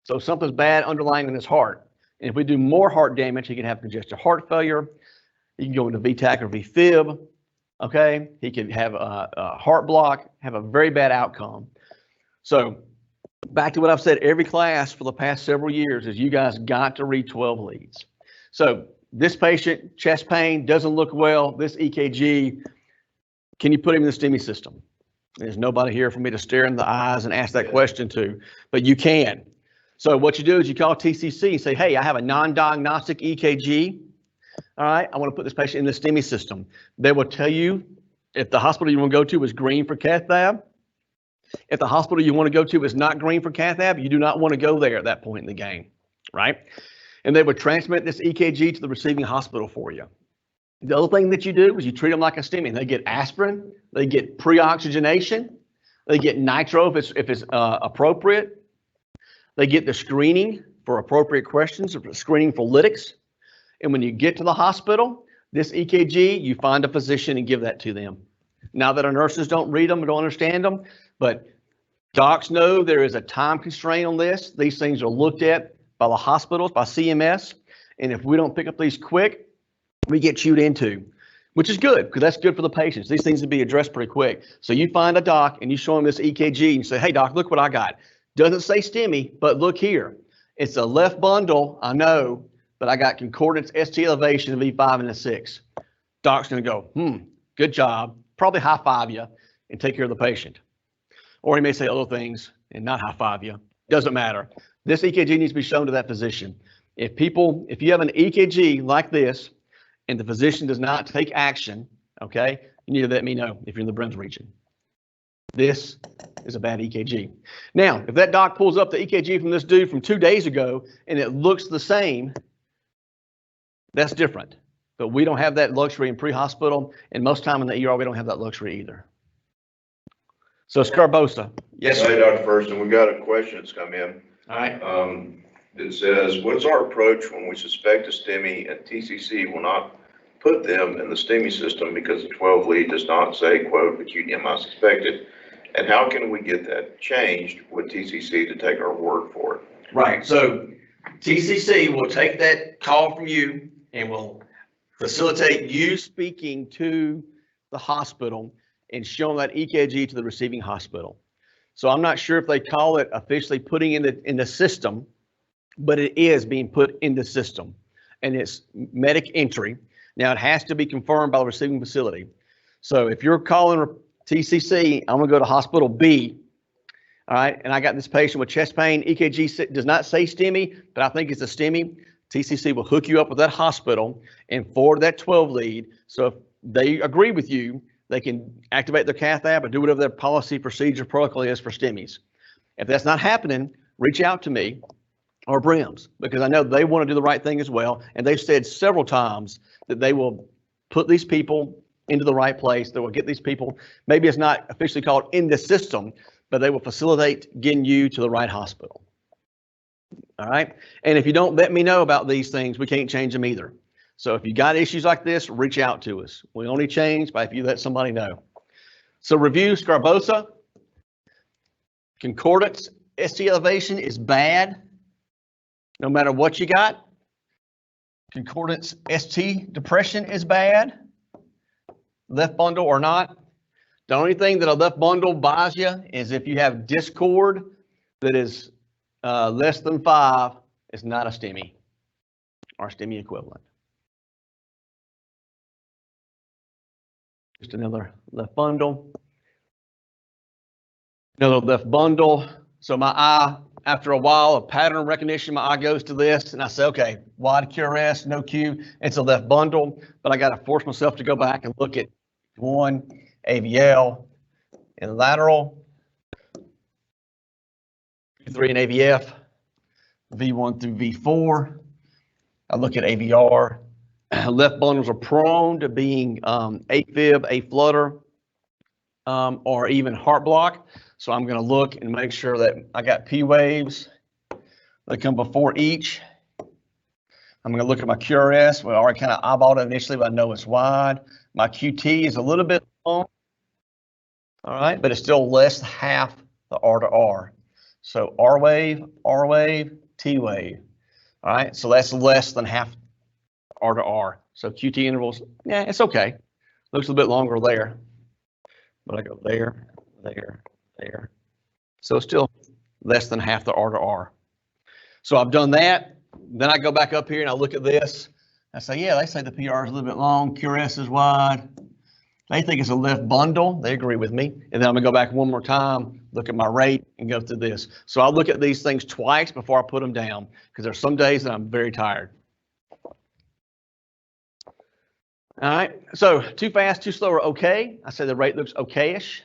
so something's bad underlying in his heart. And if we do more heart damage, he can have congestive heart failure. He can go into VTAC or VFib. Okay, he can have a heart block, have a very bad outcome. So back to what I've said every class for the past several years is you guys got to read 12 leads. So this patient, chest pain, doesn't look well. This EKG, can you put him in the STEMI system? There's nobody here for me to stare in the eyes and ask that question to, but you can. So what you do is you call TCC and say, hey, I have a non-diagnostic EKG. All right, I want to put this patient in the STEMI system. They will tell you if the hospital you want to go to is green for cath lab. If the hospital you want to go to is not green for cath lab, you do not want to go there at that point in the game, right? And they would transmit this EKG to the receiving hospital for you. The other thing that you do is you treat them like a STEMI. They get aspirin, they get pre-oxygenation, they get nitro if it's appropriate. They get the screening for appropriate questions, screening for lytics. And when you get to the hospital, this EKG, you find a physician and give that to them. Now that our nurses don't read them and don't understand them, but docs know there is a time constraint on this. These things are looked at by the hospitals, by CMS. And if we don't pick up these quick, we get chewed into, which is good because that's good for the patients. These things will be addressed pretty quick. So you find a doc and you show them this EKG and you say, hey doc, look what I got. Doesn't say STEMI, but look here. It's a left bundle, I know, but I got concordance, ST elevation of E5 and a 6. Doc's gonna go, good job, probably high five you and take care of the patient. Or he may say other things and not high five you, doesn't matter. This EKG needs to be shown to that physician. If you have an EKG like this and the physician does not take action, okay, you need to let me know if you're in the Brems region. This is a bad EKG. Now, if that doc pulls up the EKG from this dude from 2 days ago and it looks the same, that's different. But we don't have that luxury in pre-hospital, and most time in the ER, we don't have that luxury either. So Sgarbossa. Yes, sir. Hey, Dr. Ferguson, we got a question that's come in. All right. It says, what is our approach when we suspect a STEMI and TCC will not put them in the STEMI system because the 12 lead does not say, quote, acute MI suspected? And how can we get that changed with TCC to take our word for it? Right. So TCC will take that call from you and will facilitate you speaking to the hospital and showing that EKG to the receiving hospital. So I'm not sure if they call it officially putting in the system, but it is being put in the system, and it's medic entry. Now it has to be confirmed by the receiving facility. So if you're calling TCC, I'm gonna go to hospital B, all right, and I got this patient with chest pain. EKG does not say STEMI, but I think it's a STEMI. TCC will hook you up with that hospital and forward that 12 lead. So if they agree with you, they can activate their cath app or do whatever their policy, procedure, protocol is for STEMIs. If that's not happening, reach out to me or BRIMS, because I know they want to do the right thing as well. And they've said several times that they will put these people into the right place. They will get these people, maybe it's not officially called in the system, but they will facilitate getting you to the right hospital. All right. And if you don't let me know about these things, we can't change them either. So if you got issues like this, reach out to us. We only change by if you let somebody know. So review Sgarbossa. Concordance, ST elevation is bad, no matter what you got. Concordance, ST depression is bad, left bundle or not. The only thing that a left bundle buys you is if you have discord that is less than 5, it's not a STEMI or STEMI equivalent. Just another left bundle. Another left bundle. So my eye, after a while of pattern recognition, my eye goes to this and I say, okay, wide QRS, no Q, it's a left bundle, but I got to force myself to go back and look at 1, AVL, and lateral, 3 and AVF, V1 through V4. I look at AVR. Left bundles are prone to being AFib, aflutter, or even heart block. So I'm going to look and make sure that I got P waves that come before each. I'm going to look at my QRS. We already kind of eyeballed it initially, but I know it's wide. My QT is a little bit long, all right, but it's still less than half the R to R. So R wave, T wave, all right. So that's less than half R to R. So QT intervals, yeah, it's okay. Looks a little bit longer there, but I go there, there, there. So it's still less than half the R to R. So I've done that. Then I go back up here and I look at this. I say, yeah, they say the PR is a little bit long, QRS is wide. They think it's a left bundle. They agree with me. And then I'm gonna go back one more time, look at my rate and go through this. So I'll look at these things twice before I put them down, because there's some days that I'm very tired. All right, so too fast, too slow are okay. I say the rate looks okay-ish.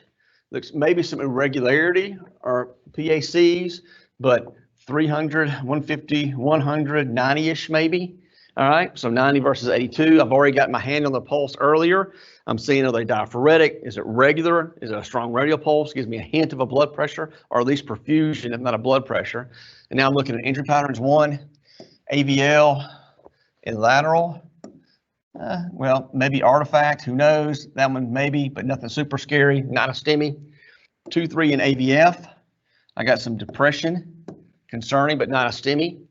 Looks maybe some irregularity or PACs, but 300, 150, 100, 90-ish maybe. All right, so 90 versus 82. I've already got my hand on the pulse earlier. I'm seeing, are they diaphoretic? Is it regular? Is it a strong radial pulse? Gives me a hint of a blood pressure, or at least perfusion, if not a blood pressure. And now I'm looking at entry patterns. 1, AVL and lateral. Well, maybe artifact, who knows? That one maybe, but nothing super scary, not a STEMI. 2, 3 in AVF. I got some depression, concerning, but not a STEMI.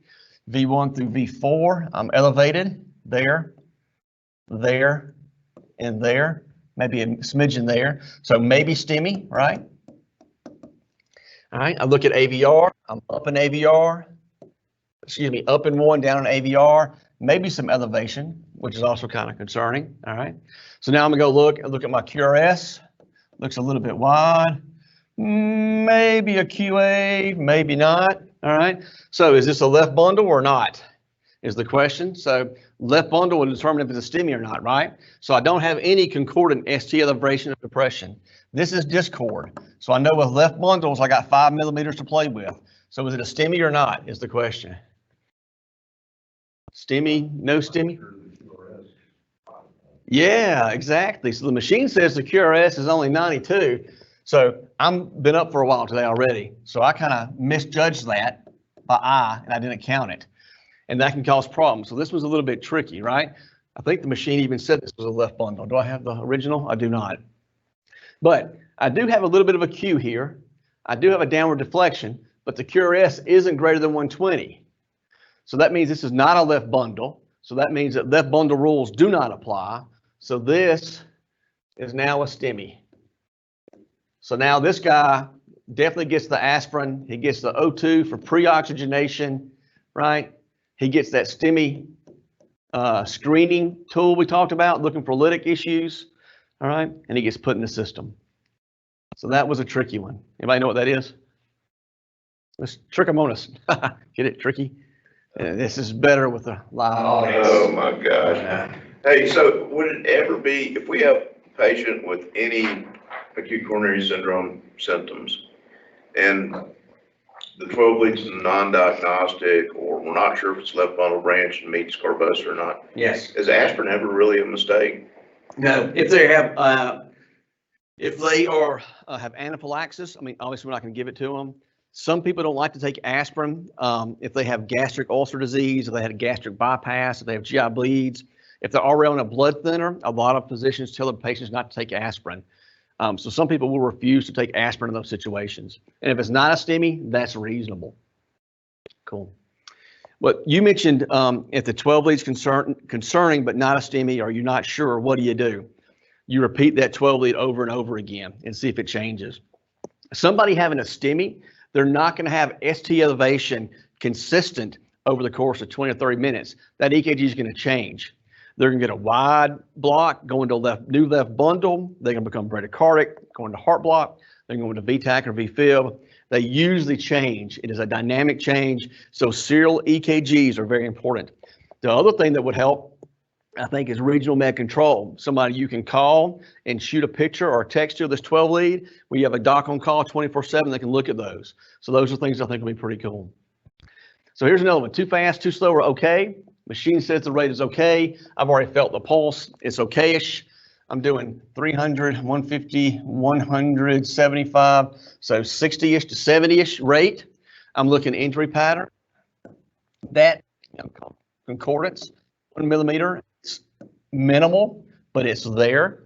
V1 through V4, I'm elevated there, there, and there, maybe a smidgen there. So maybe STEMI, right? All right, I look at AVR, I'm up in AVR, excuse me, up in 1, down in AVR, maybe some elevation, which is also kind of concerning. All right, so now I'm gonna go look at my QRS. Looks a little bit wide, maybe a QA, maybe not. All right, so is this a left bundle or not is the question. So left bundle will determine if it's a STEMI or not, right? So I don't have any concordant ST elevation of depression. This is discord. So I know with left bundles, I got 5 millimeters to play with. So is it a STEMI or not is the question. STEMI, no STEMI? Yeah, exactly. So the machine says the QRS is only 92. So I'm been up for a while today already. So I kind of misjudged that by eye and I didn't count it. And that can cause problems. So this was a little bit tricky, right? I think the machine even said this was a left bundle. Do I have the original? I do not. But I do have a little bit of a Q here. I do have a downward deflection, but the QRS isn't greater than 120. So that means this is not a left bundle. So that means that left bundle rules do not apply. So this is now a STEMI. So now this guy definitely gets the aspirin. He gets the O2 for pre-oxygenation, right? He gets that STEMI screening tool we talked about, looking for lytic issues, all right? And he gets put in the system. So that was a tricky one. Anybody know what that is? Let's trichomonas. Get it, tricky? This is better with a live audience. Oh my gosh. Hey, so would it ever be, if we have a patient with any acute coronary syndrome symptoms and the 12 leads is non-diagnostic, or we're not sure if it's left bundle branch and meets Sgarbossa or not. Yes. Is aspirin ever really a mistake? No, if they have, if they are have anaphylaxis, I mean, obviously we're not going to give it to them. Some people don't like to take aspirin if they have gastric ulcer disease, if they had a gastric bypass, if they have GI bleeds. If they're already on a blood thinner, a lot of physicians tell the patients not to take aspirin. So some people will refuse to take aspirin in those situations. And if it's not a STEMI, that's reasonable. Cool. But you mentioned if the 12 leads concerning, but not a STEMI, or you're not sure, what do? You repeat that 12 lead over and over again and see if it changes. Somebody having a STEMI, they're not going to have ST elevation consistent over the course of 20 or 30 minutes. That EKG is going to change. They're going to get a wide block, going to new left bundle. They're going to become bradycardic, going to heart block. They're going to VTAC or VFib. They usually change. It is a dynamic change. So serial EKGs are very important. The other thing that would help, I think, is regional med control. Somebody you can call and shoot a picture or a text to this 12 lead. We have a doc on call 24/7. They can look at those. So those are things I think will be pretty cool. So here's another one. Too fast, too slow, or okay. Machine says the rate is okay. I've already felt the pulse. It's okay-ish. I'm doing 300, 150, 175. So 60-ish to 70-ish rate. I'm looking injury pattern. That concordance, 1 millimeter. It's minimal, but it's there.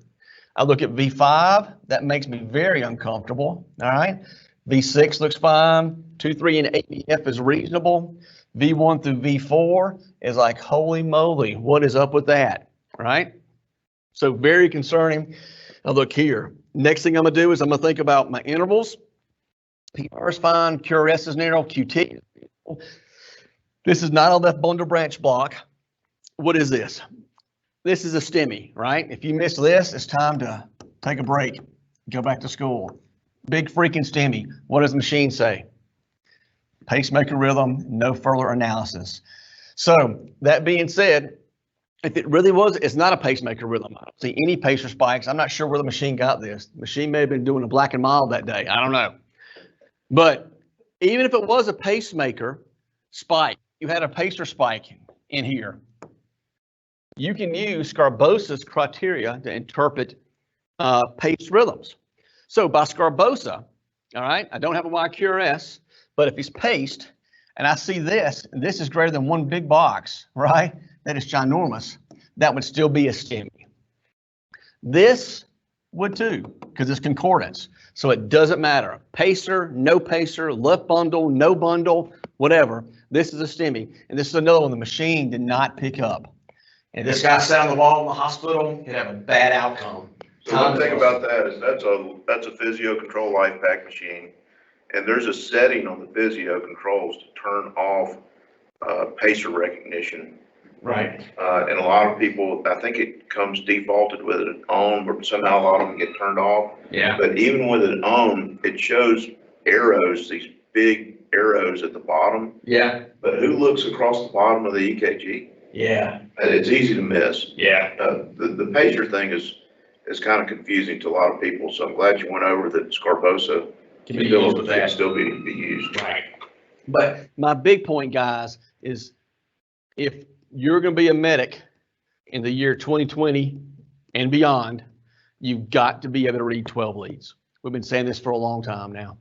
I look at V5, that makes me very uncomfortable, all right? V6 looks fine, 2, 3, and ABF is reasonable. V1 through V4 is like, holy moly, what is up with that, right? So very concerning. Now look here, next thing I'm gonna do is I'm gonna think about my intervals. PR is fine, QRS is narrow, QT. This is not a left bundle branch block. What is this? This is a STEMI, right? If you miss this, it's time to take a break, go back to school. Big freaking STEMI. What does the machine say? Pacemaker rhythm, no further analysis. So that being said, if it really was, it's not a pacemaker rhythm. I don't see any pacer spikes. I'm not sure where the machine got this. The machine may have been doing a black and mild that day. I don't know. But even if it was a pacemaker spike, you had a pacer spike in here, you can use Sgarbossa's criteria to interpret pace rhythms. So by Sgarbossa, all right, I don't have a YQRS, but if he's paced and I see this, and this is greater than one big box, right? That is ginormous. That would still be a STEMI. This would too, because it's concordance. So it doesn't matter. Pacer, no pacer, left bundle, no bundle, whatever. This is a STEMI. And this is another one the machine did not pick up. And this guy sat on the wall in the hospital, he'd have a bad outcome. So one thing about that is that's a physio control life pack machine. And there's a setting on the physio controls to turn off pacer recognition. Right. And a lot of people, I think it comes defaulted with it on, but somehow a lot of them get turned off. Yeah. But even with it on, it shows arrows, these big arrows at the bottom. Yeah. But who looks across the bottom of the EKG? Yeah. It's easy to miss. Yeah. The pacer thing is kind of confusing to a lot of people. So I'm glad you went over that Sgarbossa Can be used with that. can still be used. Right. But my big point, guys, is if you're going to be a medic in the year 2020 and beyond, you've got to be able to read 12 leads. We've been saying this for a long time now.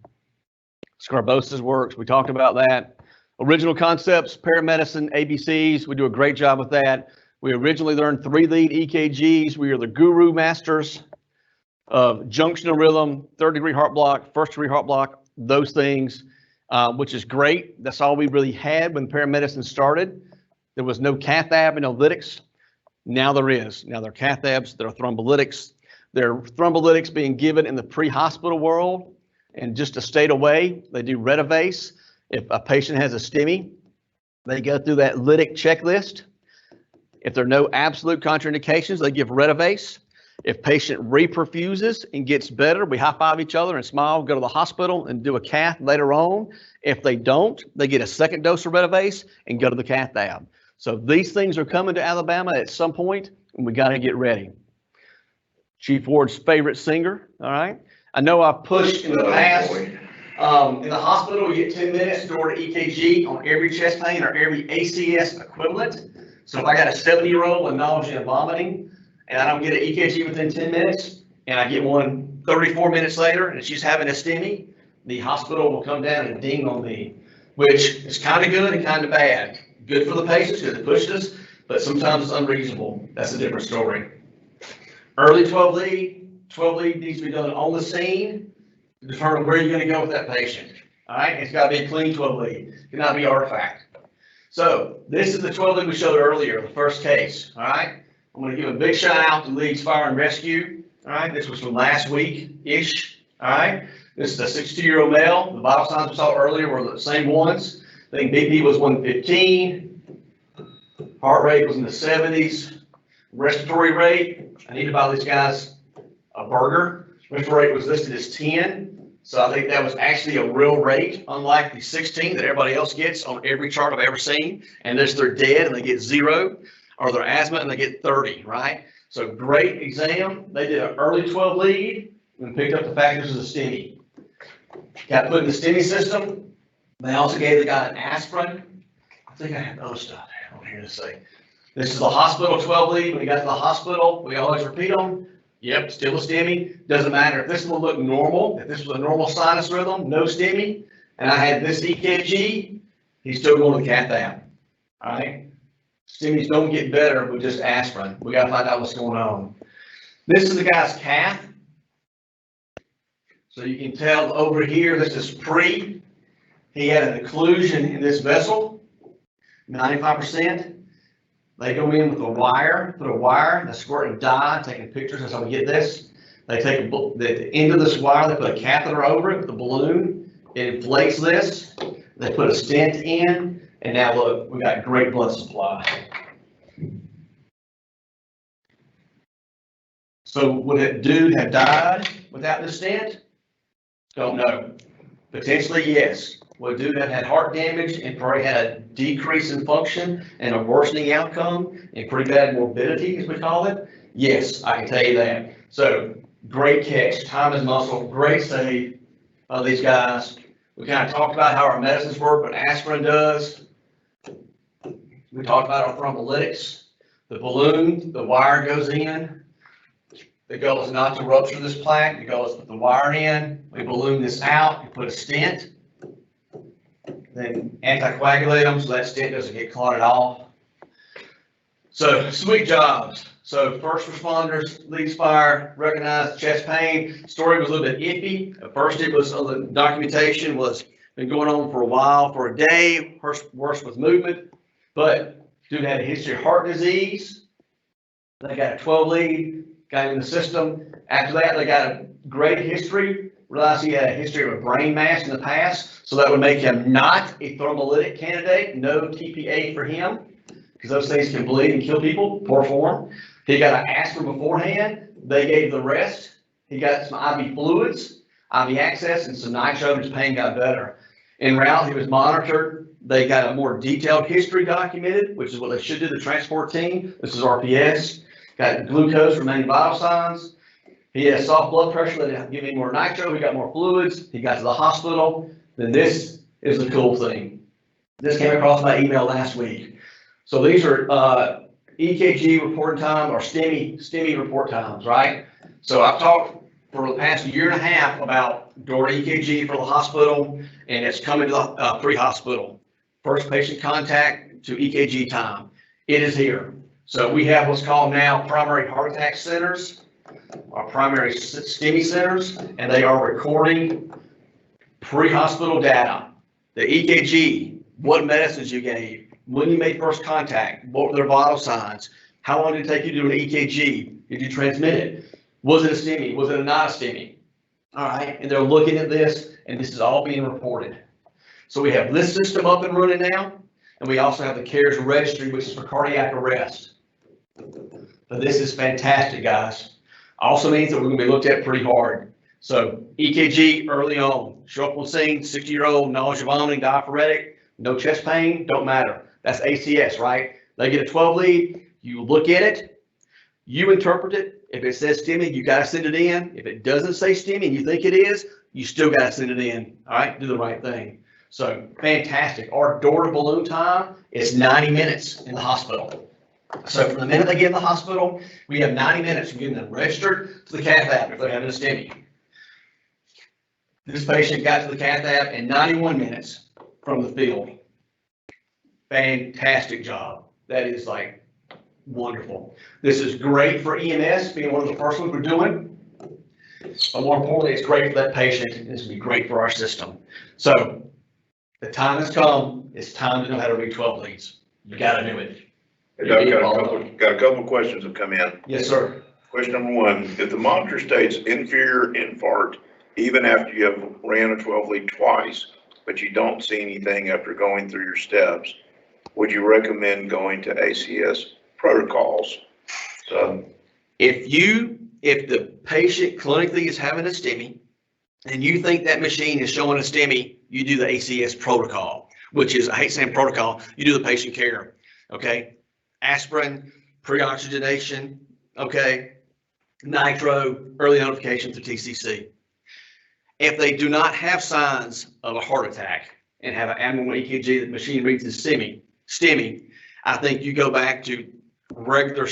Sgarbossa's works. We talked about that. Original concepts, paramedicine, ABCs. We do a great job with that. We originally learned 3-lead EKGs. We are the guru masters of junctional rhythm, third-degree heart block, first-degree heart block, those things, which is great. That's all we really had when paramedicine started. There was no cath ab and no lytics. Now there is. Now there are cath abs, there are thrombolytics. There are thrombolytics being given in the pre-hospital world, and just to state away, they do Retivase. If a patient has a STEMI, they go through that lytic checklist. If there are no absolute contraindications, they give Retivase. If patient reperfuses and gets better, we high-five each other and smile, go to the hospital and do a cath later on. If they don't, they get a second dose of Retivase and go to the cath lab. So these things are coming to Alabama at some point, and we got to get ready. Chief Ward's favorite singer, all right? I know I've pushed in the past. In the hospital, you get 10 minutes to do an EKG on every chest pain or every ACS equivalent. So if I got a 70-year-old with nausea and vomiting, and I don't get an EKG within 10 minutes, and I get one 34 minutes later, and she's having a STEMI, the hospital will come down and ding on me, which is kind of good and kind of bad. Good for the patients because it pushed us, but sometimes it's unreasonable. That's a different story. Early 12 lead needs to be done on the scene to determine where you're going to go with that patient. All right, it's got to be a clean 12 lead. It cannot be artifact. So this is the 12 lead we showed earlier, the first case. All right. I'm going to give a big shout out to Leeds Fire and Rescue. All right, this was from last week-ish. All right, this is a 62-year-old male. The vital signs we saw earlier were the same ones. I think BP was 115. Heart rate was in the 70s. Respiratory rate, I need to buy these guys a burger. Respiratory rate was listed as 10. So I think that was actually a real rate, unlike the 16 that everybody else gets on every chart I've ever seen. And they're dead and they get 0. Or their asthma and they get 30, right? So great exam. They did an early 12 lead and picked up the fact this was a STEMI. Got put in the STEMI system. They also gave the guy an aspirin. I think I have other stuff on here to say. This is the hospital 12 lead. When he got to the hospital, we always repeat them. Yep, still a STEMI. Doesn't matter if this one looked normal, if this was a normal sinus rhythm, no STEMI, and I had this EKG, he's still going to the cath lab. All right. STEMIs don't get better with just aspirin. We got to find out what's going on. This is the guy's cath. So you can tell over here, this is pre. He had an occlusion in this vessel, 95%. They go in with a wire, put a wire, they squirt a dye, taking pictures. That's how we get this. They take the end of this wire, they put a catheter over it with a balloon. It inflates this. They put a stent in. And now look, we got great blood supply. So would that dude have died without the stent? Don't know. Potentially, yes. Would a dude have had heart damage and probably had a decrease in function and a worsening outcome and pretty bad morbidity, as we call it? Yes, I can tell you that. So great catch. Time is muscle. Great save of these guys. We kind of talked about how our medicines work, what aspirin does. We talked about our thrombolytics. The balloon, the wire goes in. The goal is not to rupture this plaque. The goal is to put the wire in. We balloon this out. We put a stent. Then anticoagulate them so that stent doesn't get clotted off. So sweet jobs. So first responders, Leeds Fire, recognized chest pain. Story was a little bit iffy. At first it was, the documentation was been going on for a while, for a day, worse with movement. But dude had a history of heart disease. They got a 12 lead, got him in the system. After that, they got a great history. Realized he had a history of a brain mass in the past, so that would make him not a thrombolytic candidate. No TPA for him, because those things can bleed and kill people. Poor form. He got an aspirin beforehand. They gave the rest. He got some IV fluids, IV access, and some nitro. His pain got better. En route, he was monitored. They got a more detailed history documented, which is what they should do, the transport team. This is RPS. Got glucose, remaining vital signs. He has soft blood pressure. They give him more nitro. He got more fluids. He got to the hospital. Then this is the cool thing. This came across my email last week. So these are EKG reporting time or STEMI report times, right? So I've talked for the past year and a half about door EKG for the hospital, and it's coming to the pre-hospital. First patient contact to EKG time. It is here. So we have what's called now primary heart attack centers, our primary STEMI centers, and they are recording pre-hospital data. The EKG, what medicines you gave, when you made first contact, what were their vital signs, how long did it take you to do an EKG, did you transmit it? Was it a STEMI? Was it not a STEMI? All right, and they're looking at this, and this is all being reported. So we have this system up and running now, and we also have the CARES registry, which is for cardiac arrest. So this is fantastic, guys. Also means that we're going to be looked at pretty hard. So EKG early on, show up on scene, 60-year-old, nausea, vomiting, diaphoretic, no chest pain, don't matter. That's ACS, right? They get a 12 lead, you look at it, you interpret it. If it says STEMI, you got to send it in. If it doesn't say STEMI and you think it is, you still got to send it in. All right, do the right thing. So fantastic. Our door to balloon time is 90 minutes in the hospital. So from the minute they get in the hospital, we have 90 minutes from getting them registered to the cath lab if they're having a STEMI. This patient got to the cath lab in 91 minutes from the field. Fantastic job. That is like wonderful. This is great for EMS, being one of the first ones we're doing. But more importantly, it's great for that patient, and it's going to be great for our system. So the time has come. It's time to know how to read 12 leads. You got to do it. Got a couple questions have come in. Yes, sir. Question number one, if the monitor states inferior infarct, even after you have ran a 12 lead twice, but you don't see anything after going through your steps, would you recommend going to ACS protocols? So, if the patient clinically is having a STEMI and you think that machine is showing a STEMI, you do the ACS protocol, which is, I hate saying protocol, you do the patient care, okay? Aspirin, pre-oxygenation, okay? Nitro, early notification through TCC. If they do not have signs of a heart attack and have an abnormal EKG that machine reads as STEMI, I think you go back to regular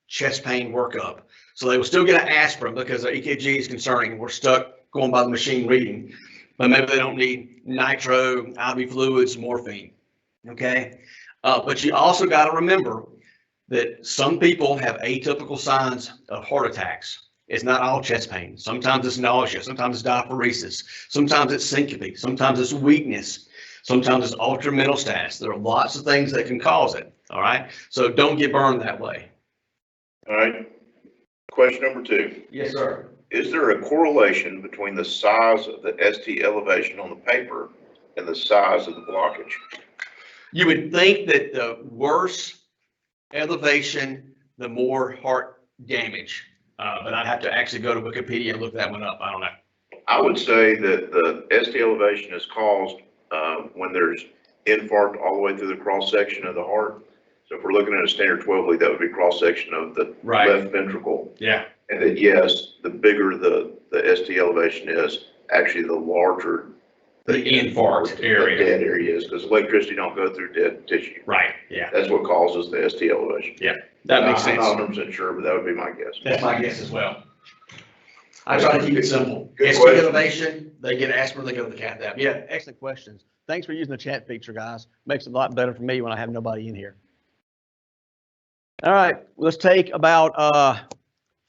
chest pain workup. So they will still get an aspirin because their EKG is concerning. We're stuck going by the machine reading, but maybe they don't need nitro, IV fluids, morphine, okay? But you also got to remember that some people have atypical signs of heart attacks. It's not all chest pain. Sometimes it's nausea. Sometimes it's diaphoresis. Sometimes it's syncope. Sometimes it's weakness. Sometimes it's altered mental status. There are lots of things that can cause it. All right. So don't get burned that way. All right. Question number two. Yes, sir. Is there a correlation between the size of the ST elevation on the paper and the size of the blockage? You would think that the worse elevation, the more heart damage. But I'd have to actually go to Wikipedia and look that one up. I don't know. I would say that the ST elevation is caused when there's infarct all the way through the cross section of the heart. So if we're looking at a standard 12 lead, that would be cross section of the left ventricle. Yeah. And that yes, the bigger the ST elevation is, actually the larger the infarct area. The dead area is, because electricity don't go through dead tissue. Right. Yeah. That's what causes the ST elevation. Yeah. That makes sense. I'm not 100% sure, but that would be my guess. That's my guess as well. I try to keep it simple. Good ST question. elevation, they get aspirin, they go to the cath lab. Yeah, excellent questions. Thanks for using the chat feature, guys. Makes it a lot better for me when I have nobody in here. All right, let's take about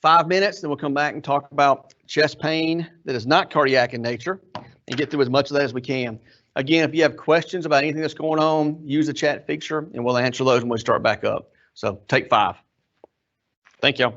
5 minutes, then we'll come back and talk about chest pain that is not cardiac in nature and get through as much of that as we can. Again, if you have questions about anything that's going on, use the chat feature and we'll answer those when we start back up. So take 5. Thank you.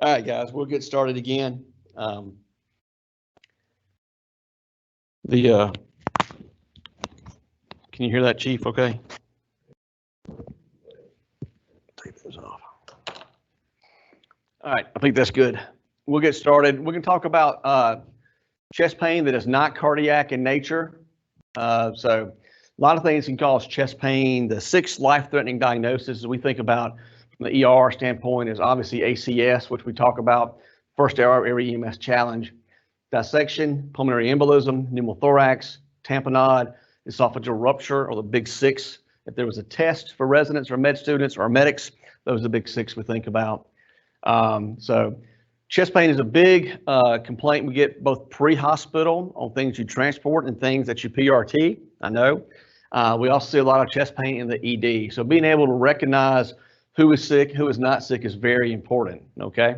All right, guys, we'll get started again. Can you hear that, Chief? Okay. Take those off. All right, I think that's good. We'll get started. We're going to talk about chest pain that is not cardiac in nature. So a lot of things can cause chest pain. The 6 life-threatening diagnoses we think about from the ER standpoint is obviously ACS, which we talk about, first hour every EMS challenge, dissection, pulmonary embolism, pneumothorax, tamponade, esophageal rupture, or the big 6. If there was a test for residents or med students or medics, those are the big 6 we think about. So chest pain is a big complaint we get both pre-hospital on things you transport and things that you PRT, I know. We also see a lot of chest pain in the ED. So being able to recognize who is sick, who is not sick is very important, okay?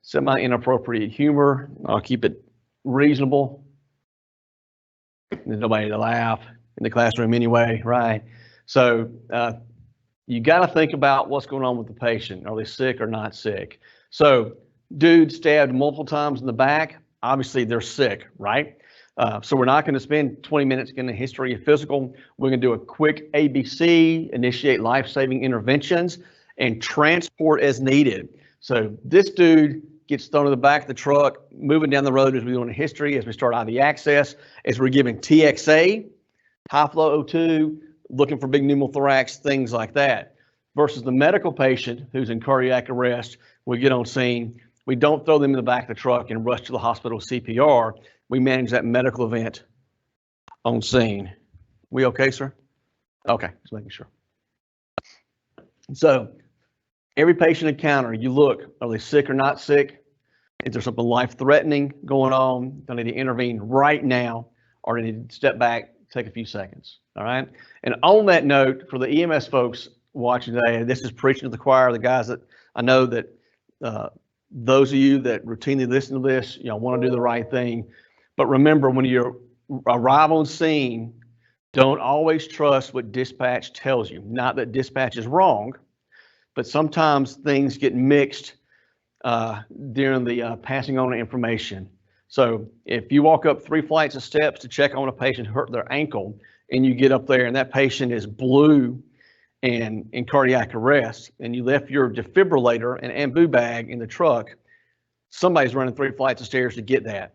Semi-inappropriate humor, I'll keep it reasonable. There's nobody to laugh in the classroom anyway, right? So you got to think about what's going on with the patient. Are they sick or not sick? So dude stabbed multiple times in the back, obviously they're sick, right? So we're not going to spend 20 minutes getting a history of physical. We're going to do a quick ABC, initiate life-saving interventions, and transport as needed. So this dude gets thrown in the back of the truck, moving down the road as we're doing a history, as we start IV access, as we're giving TXA, high flow O2, looking for big pneumothorax, things like that. Versus the medical patient who's in cardiac arrest, we get on scene. We don't throw them in the back of the truck and rush to the hospital CPR. We manage that medical event on scene. We okay, sir? Okay, just making sure. So every patient encounter, you look, are they sick or not sick? Is there something life-threatening going on? Do they need to intervene right now, or do they need to step back, take a few seconds, all right? And on that note, for the EMS folks watching today, this is preaching to the choir, the guys that I know that those of you that routinely listen to this, you know, want to do the right thing. But remember, when you arrive on scene, don't always trust what dispatch tells you. Not that dispatch is wrong, but sometimes things get mixed during the passing on of information. So if you walk up 3 flights of steps to check on a patient who hurt their ankle, and you get up there and that patient is blue and in cardiac arrest, and you left your defibrillator and ambu bag in the truck, somebody's running 3 flights of stairs to get that.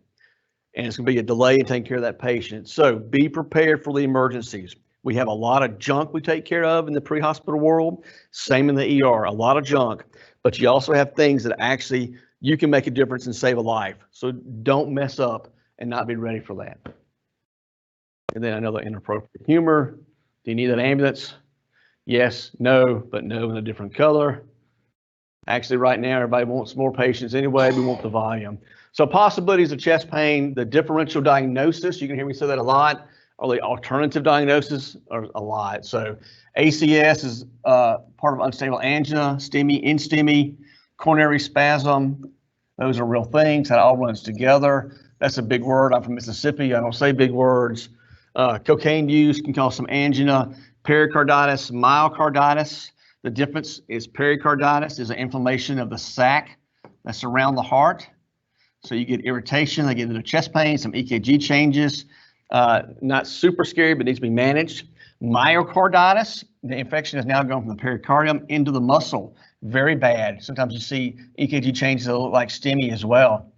And it's going to be a delay in taking care of that patient. So be prepared for the emergencies. We have a lot of junk we take care of in the pre-hospital world. Same in the ER, a lot of junk. But you also have things that actually you can make a difference and save a life. So don't mess up and not be ready for that. And then another inappropriate humor. Do you need an ambulance? Yes, no, but no in a different color. Actually, right now, everybody wants more patients anyway. We want the volume. So possibilities of chest pain, the differential diagnosis, you can hear me say that a lot, or the alternative diagnosis are a lot. So ACS is part of unstable angina, STEMI, ISCHEMIA, coronary spasm. Those are real things. That all runs together. That's a big word. I'm from Mississippi. I don't say big words. Cocaine use can cause some angina, pericarditis, myocarditis. The difference is pericarditis is an inflammation of the sac that's around the heart. So you get irritation, they get into chest pain, some EKG changes. Not super scary, but needs to be managed. Myocarditis, the infection has now gone from the pericardium into the muscle. Very bad. Sometimes you see EKG changes that look like STEMI as well.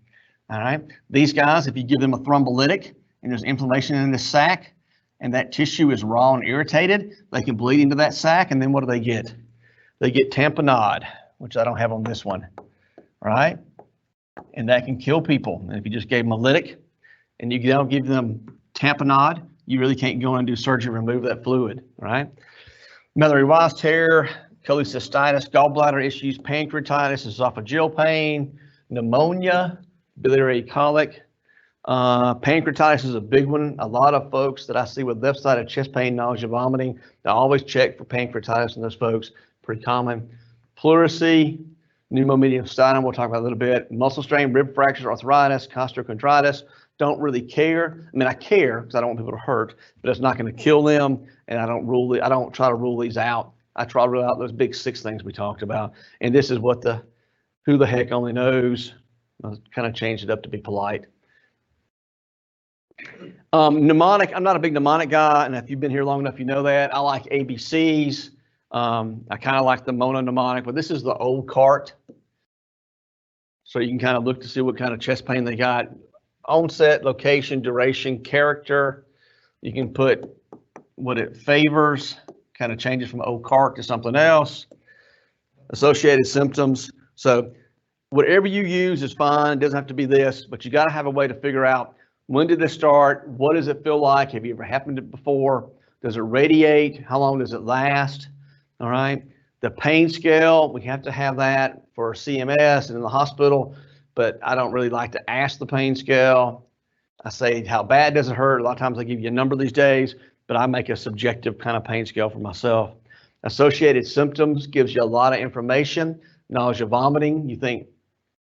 All right. These guys, if you give them a thrombolytic and there's inflammation in the sac and that tissue is raw and irritated, they can bleed into that sac, and then what do they get? They get tamponade, which I don't have on this one. All right. And that can kill people. And if you just gave them a lytic and you don't give them tamponade, you really can't go in and do surgery and remove that fluid, right? Medullary wise tear, cholecystitis, gallbladder issues, pancreatitis, esophageal pain, pneumonia, biliary colic. Pancreatitis is a big one. A lot of folks that I see with left-sided chest pain, nausea, vomiting, they always check for pancreatitis in those folks. Pretty common. Pleurisy, pneumomediastinum, we'll talk about a little bit. Muscle strain, rib fractures, arthritis, costochondritis. Don't really care. I mean, I care because I don't want people to hurt, but it's not going to kill them. And I don't try to rule these out. I try to rule out those big 6 things we talked about. And this is what who the heck only knows. I'll kind of change it up to be polite. Mnemonic, I'm not a big mnemonic guy, and if you've been here long enough, you know that. I like ABCs. I kind of like the monomnemonic, but this is the old cart. So you can kind of look to see what kind of chest pain they got. Onset, location, duration, character. You can put what it favors, kind of changes from old cart to something else. Associated symptoms. So whatever you use is fine. It doesn't have to be this, but you got to have a way to figure out, when did this start? What does it feel like? Have you ever happened it before? Does it radiate? How long does it last? All right. The pain scale, we have to have that for CMS and in the hospital, but I don't really like to ask the pain scale. I say, how bad does it hurt? A lot of times I give you a number these days, but I make a subjective kind of pain scale for myself. Associated symptoms gives you a lot of information. Nausea, vomiting, you think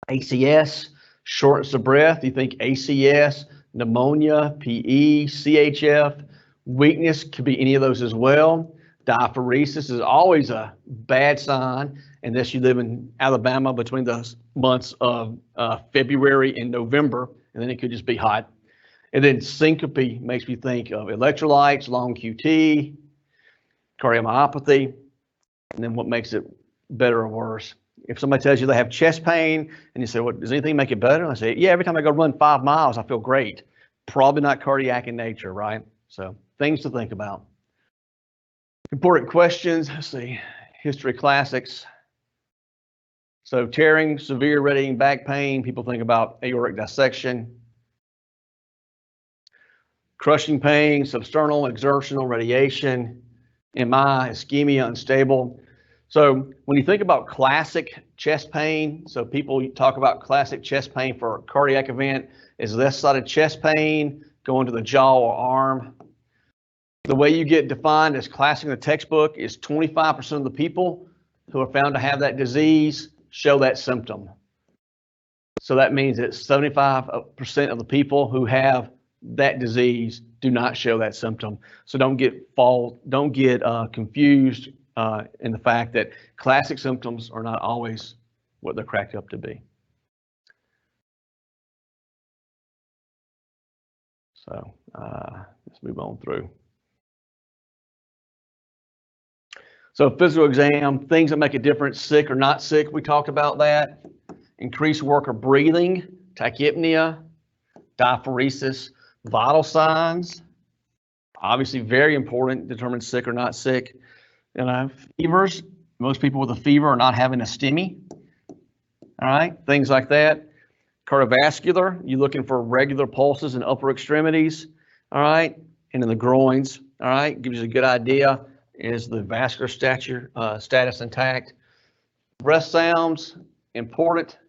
ACS. Shortness of breath, you think ACS. Pneumonia, PE, CHF. Weakness could be any of those as well. Diaphoresis is always a bad sign unless you live in Alabama between the months of February and November, and then it could just be hot. And then syncope makes me think of electrolytes, long QT, cardiomyopathy, and then what makes it better or worse. If somebody tells you they have chest pain and you say, well, does anything make it better? And I say, yeah, every time I go run 5 miles, I feel great. Probably not cardiac in nature, right? So things to think about. Important questions. Let's see. History classics. So tearing, severe radiating back pain. People think about aortic dissection. Crushing pain, substernal, exertional radiation. MI, ischemia, unstable. So when you think about classic chest pain, so people talk about classic chest pain for a cardiac event is left-sided chest pain going to the jaw or arm. The way you get defined as classic in the textbook is 25% of the people who are found to have that disease show that symptom. So that means that 75% of the people who have that disease do not show that symptom. So don't get confused in the fact that classic symptoms are not always what they're cracked up to be. So let's move on through. So physical exam, things that make a difference, sick or not sick, we talked about that. Increased worker breathing, tachypnea, diaphoresis, vital signs, obviously very important, determine sick or not sick. And fevers, most people with a fever are not having a STEMI. All right, things like that. Cardiovascular, you're looking for regular pulses in upper extremities. All right, and in the groins. All right, gives you a good idea. Is the vascular status intact? Breath sounds, important.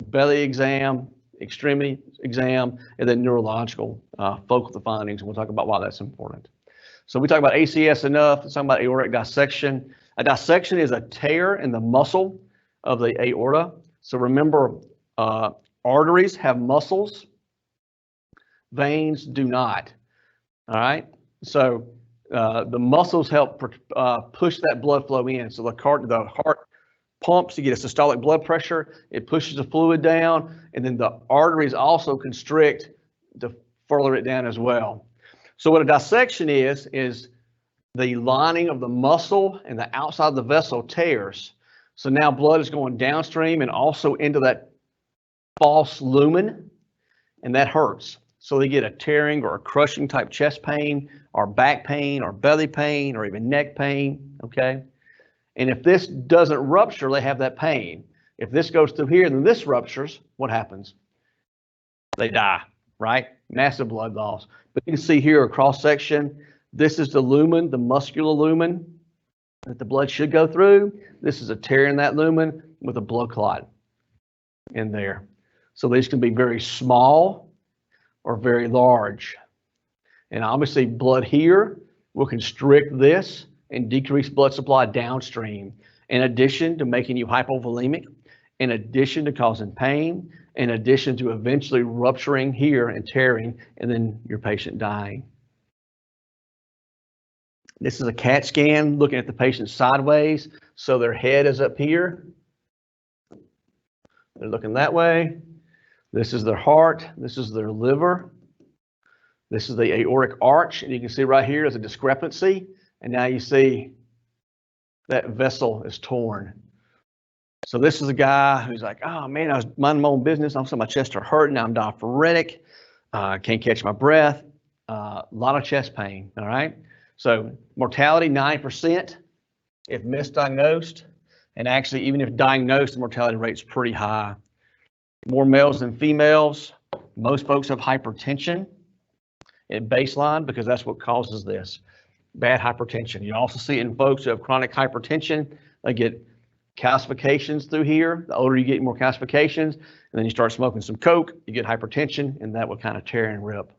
Belly exam, extremity exam, and then neurological focal findings. And we'll talk about why that's important. So we talk about ACS enough. Let's talk about aortic dissection. A dissection is a tear in the muscle of the aorta. So remember, arteries have muscles. Veins do not. All right. So the muscles help push that blood flow in. So the heart pumps to get a systolic blood pressure. It pushes the fluid down, and then the arteries also constrict to further it down as well. So what a dissection is the lining of the muscle and the outside of the vessel tears. So now blood is going downstream and also into that false lumen, and that hurts. So they get a tearing or a crushing type chest pain or back pain or belly pain or even neck pain, okay? And if this doesn't rupture, they have that pain. If this goes through here and then this ruptures, what happens? They die, right? Massive blood loss. But you can see here a cross section. This is the lumen, the muscular lumen that the blood should go through. This is a tear in that lumen with a blood clot in there. So these can be very small or very large. And obviously blood here will constrict this and decrease blood supply downstream, in addition to making you hypovolemic, in addition to causing pain, in addition to eventually rupturing here and tearing, and then your patient dying. This is a CAT scan looking at the patient sideways. So their head is up here. They're looking that way. This is their heart. This is their liver. This is the aortic arch. And you can see right here is a discrepancy. And now you see that vessel is torn. So this is a guy who's like, oh man, I was minding my own business. I'm saying my chest are hurting. Now I'm diaphoretic. Can't catch my breath. A lot of chest pain. All right. So mortality 9% if misdiagnosed. And actually, even if diagnosed, the mortality rate's pretty high. More males than females. Most folks have hypertension at baseline because that's what causes this, bad hypertension. You also see it in folks who have chronic hypertension. They get calcifications through here. The older you get, more calcifications. And then you start smoking some coke, you get hypertension, and that will kind of tear and rip.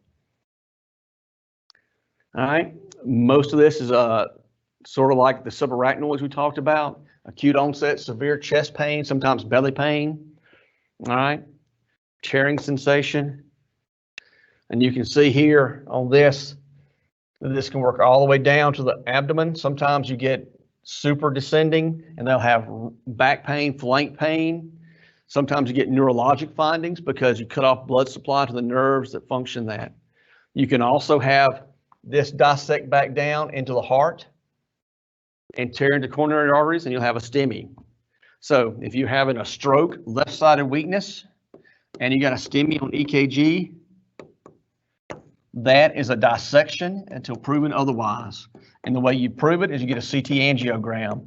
All right. Most of this is sort of like the subarachnoids we talked about. Acute onset, severe chest pain, sometimes belly pain. All right. Tearing sensation. And you can see here on this, this can work all the way down to the abdomen. Sometimes you get super descending and they'll have back pain, flank pain. Sometimes you get neurologic findings because you cut off blood supply to the nerves that function that. You can also have this dissect back down into the heart and tear into coronary arteries, and you'll have a STEMI. So if you're having a stroke, left-sided weakness, and you got a STEMI on EKG, that is a dissection until proven otherwise. And the way you prove it is you get a CT angiogram,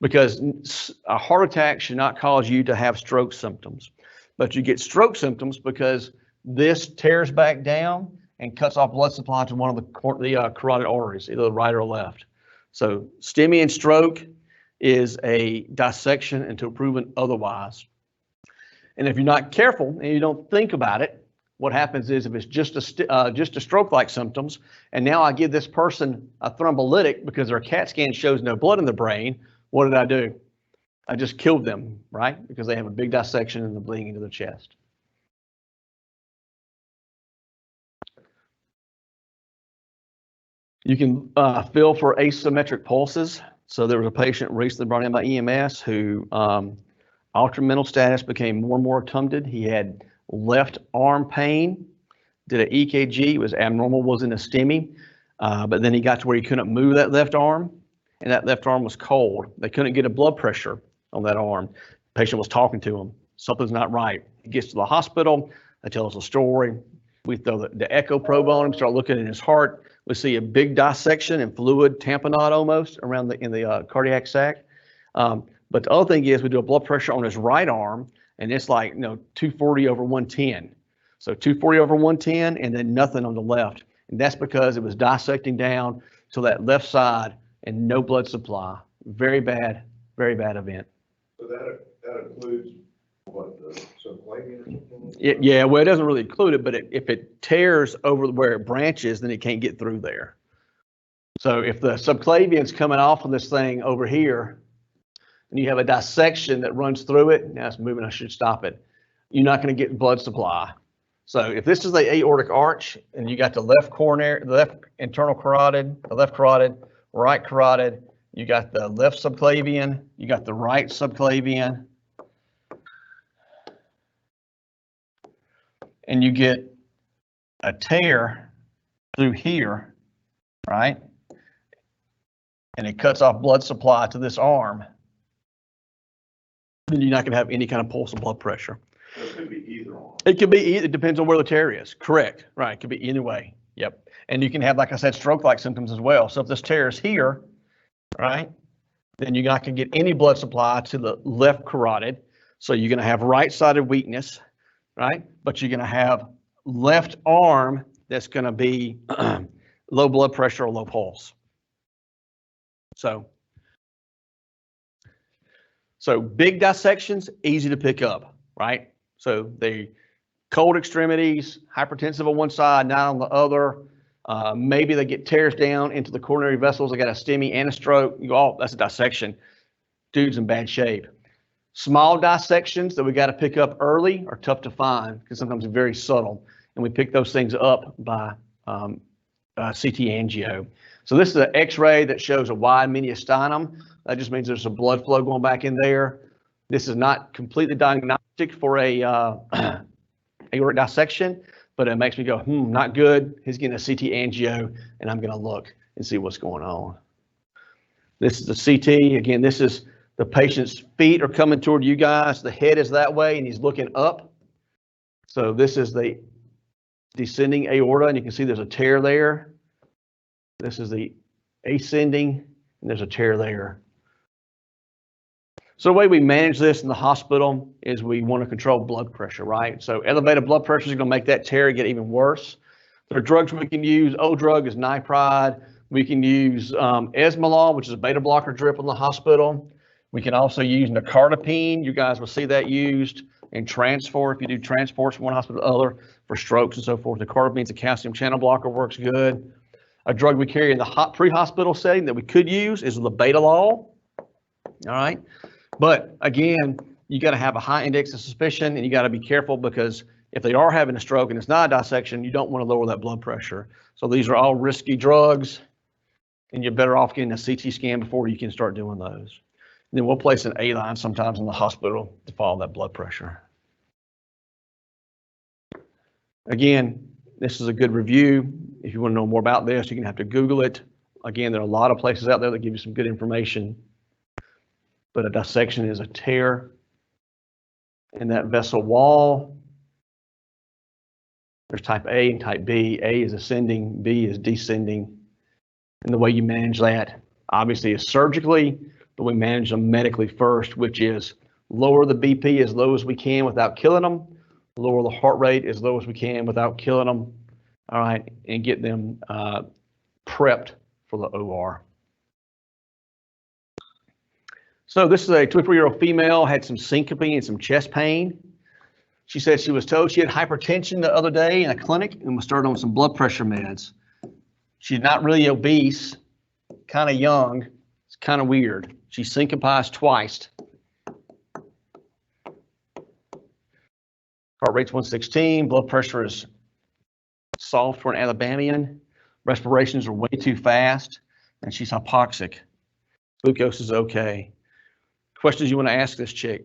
because a heart attack should not cause you to have stroke symptoms, but you get stroke symptoms because this tears back down and cuts off blood supply to one of the carotid arteries, either the right or left. So STEMI and stroke is a dissection until proven otherwise. And if you're not careful and you don't think about it, what happens is if it's just a stroke-like symptoms, and now I give this person a thrombolytic because their CAT scan shows no blood in the brain, what did I do? I just killed them, right? Because they have a big dissection and the bleeding into the chest. You can feel for asymmetric pulses. So there was a patient recently brought in by EMS who altered mental status, became more and more tummed. He had left arm pain, did an EKG, was abnormal, wasn't a STEMI, but then he got to where he couldn't move that left arm, and that left arm was cold. They couldn't get a blood pressure on that arm. The patient was talking to him. Something's not right. He gets to the hospital. They tell us a story. We throw the echo probe on him, start looking in his heart. We see a big dissection and fluid tamponade almost around in the cardiac sac. But the other thing is we do a blood pressure on his right arm, and it's like 240 over 110. So 240 over 110 and then nothing on the left. And that's because it was dissecting down to that left side and no blood supply. Very bad event. So that includes what, the subclavian or something? Yeah, well, it doesn't really include it, but if it tears over where it branches, then it can't get through there. So if the subclavian's coming off of this thing over here, and you have a dissection that runs through it, now it's moving, I should stop it. You're not going to get blood supply. So if this is the aortic arch and you got the left coronary, the left internal carotid, the left carotid, right carotid, you got the left subclavian, you got the right subclavian, and you get a tear through here, right? And it cuts off blood supply to this arm, then you're not going to have any kind of pulse or blood pressure. So it could be either arm. It could be either, it depends on where the tear is. Correct, right, it could be either way, yep. And you can have, like I said, stroke-like symptoms as well. So if this tear is here, right, then you're not going to get any blood supply to the left carotid. So you're going to have right-sided weakness, right? But you're going to have left arm that's going to be low blood pressure or low pulse. So big dissections, easy to pick up, right? So the cold extremities, hypertensive on one side, not on the other. Maybe they get tears down into the coronary vessels. They got a STEMI and a stroke. You go, oh, that's a dissection. Dude's in bad shape. Small dissections that we got to pick up early are tough to find because sometimes they're very subtle, and we pick those things up by CT angio. So this is an X-ray that shows a wide mediastinum. That just means there's some blood flow going back in there. This is not completely diagnostic for a aortic dissection, but it makes me go, not good. He's getting a CT angio, and I'm going to look and see what's going on. This is the CT. Again, this is the patient's feet are coming toward you guys. The head is that way, and he's looking up. So this is the descending aorta, and you can see there's a tear there. This is the ascending, and there's a tear there. So the way we manage this in the hospital is we want to control blood pressure, right? So elevated blood pressure is going to make that tear get even worse. There are drugs we can use. O-drug is nipride. We can use esmolol, which is a beta blocker drip in the hospital. We can also use nicardipine. You guys will see that used in transport. If you do transports from one hospital to the other for strokes and so forth, nicardipine is a calcium channel blocker, works good. A drug we carry in the pre-hospital setting that we could use is labetalol. All right. But again, you got to have a high index of suspicion, and you got to be careful, because if they are having a stroke and it's not a dissection, you don't want to lower that blood pressure. So these are all risky drugs, and you're better off getting a CT scan before you can start doing those. And then we'll place an A-line sometimes in the hospital to follow that blood pressure. Again, this is a good review. If you want to know more about this, you're going to have to Google it. Again, there are a lot of places out there that give you some good information. But a dissection is a tear in that vessel wall. There's type A and type B. A is ascending, B is descending. And the way you manage that, obviously, is surgically, but we manage them medically first, which is lower the BP as low as we can without killing them, lower the heart rate as low as we can without killing them, all right, and get them prepped for the OR. So this is a 24-year-old female, had some syncope and some chest pain. She said she was told she had hypertension the other day in a clinic and was started on some blood pressure meds. She's not really obese, kind of young. It's kind of weird. She syncopized twice. Heart rate's 116, blood pressure is soft for an Alabamian. Respirations are way too fast, and she's hypoxic. Glucose is okay. Questions you want to ask this chick: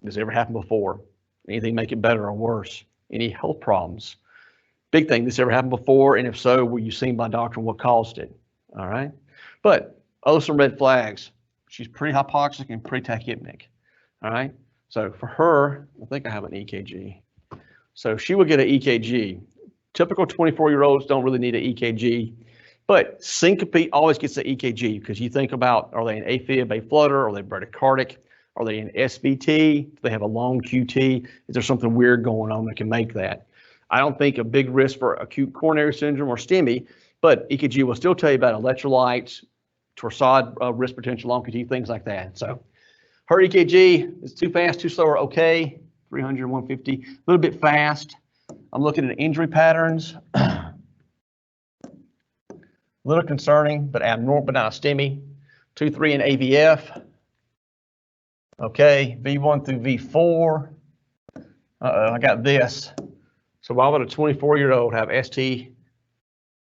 does it ever happen before? Anything make it better or worse? Any health problems? Big thing, this ever happened before? And if so, were you seen by a doctor and what caused it? All right. But other some red flags. She's pretty hypoxic and pretty tachypnic. All right. So for her, I think I have an EKG. So she will get an EKG. Typical 24-year-olds don't really need an EKG. But syncope always gets the EKG, because you think about, are they an AFib, aflutter, are they bradycardic, are they an SVT, do they have a long QT, is there something weird going on that can make that? I don't think a big risk for acute coronary syndrome or STEMI, but EKG will still tell you about electrolytes, torsade risk potential, long QT, things like that. So her EKG is too fast, too slow, or okay, 300, 150, a little bit fast. I'm looking at injury patterns. A little concerning, but abnormal, but not a STEMI. 2-3 in AVF. Okay, V1 through V4. I got this. So why would a 24-year-old have ST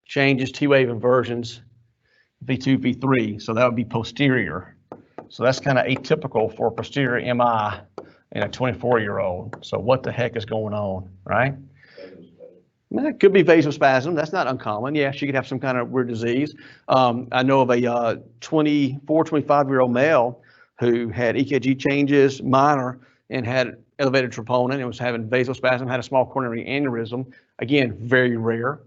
changes, T-wave inversions, V2, V3? So that would be posterior. So that's kind of atypical for a posterior MI in a 24-year-old. So what the heck is going on, right? It could be vasospasm. That's not uncommon. Yeah, she could have some kind of weird disease. I know of a 24, 25-year-old male who had EKG changes, minor, and had elevated troponin and was having vasospasm, had a small coronary aneurysm. Again, very rare.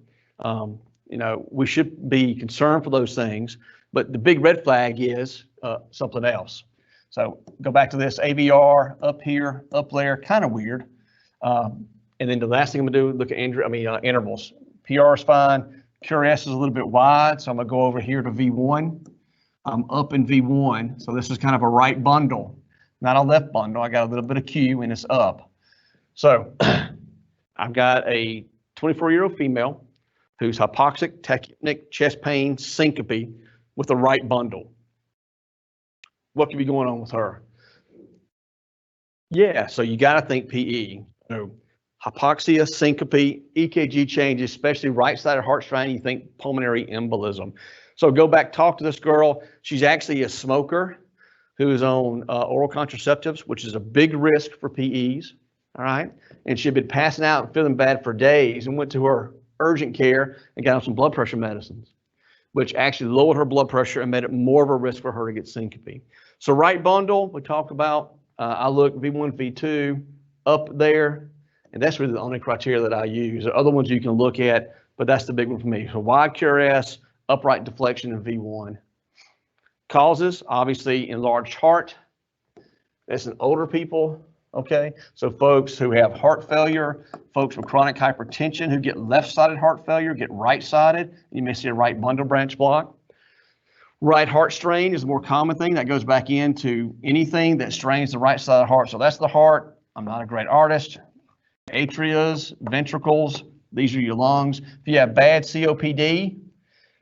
You know, we should be concerned for those things, but the big red flag is something else. So go back to this AVR up here, up there, kind of weird. And then the last thing I'm gonna do, look at intervals. PR is fine. QRS is a little bit wide, so I'm gonna go over here to V1. I'm up in V1, so this is kind of a right bundle, not a left bundle. I got a little bit of Q and it's up. So I've got a 24-year-old female who's hypoxic, tachypnic, chest pain, syncope with a right bundle. What could be going on with her? Yeah, so you got to think PE. So hypoxia, syncope, EKG changes, especially right-sided heart strain, you think pulmonary embolism. So go back, talk to this girl. She's actually a smoker. who is on oral contraceptives, which is a big risk for PEs, all right? And she had been passing out and feeling bad for days and went to her urgent care and got on some blood pressure medicines, which actually lowered her blood pressure and made it more of a risk for her to get syncope. So right bundle, we talked about, I look V1, V2 up there, and that's really the only criteria that I use. There are other ones you can look at, but that's the big one for me. So wide QRS, upright deflection, and V1. Causes, obviously, enlarged heart. That's in older people, okay? So folks who have heart failure, folks with chronic hypertension who get left-sided heart failure, get right-sided. You may see a right bundle branch block. Right heart strain is a more common thing that goes back into anything that strains the right side of the heart. So that's the heart. I'm not a great artist. Atrias, ventricles, these are your lungs. If you have bad COPD,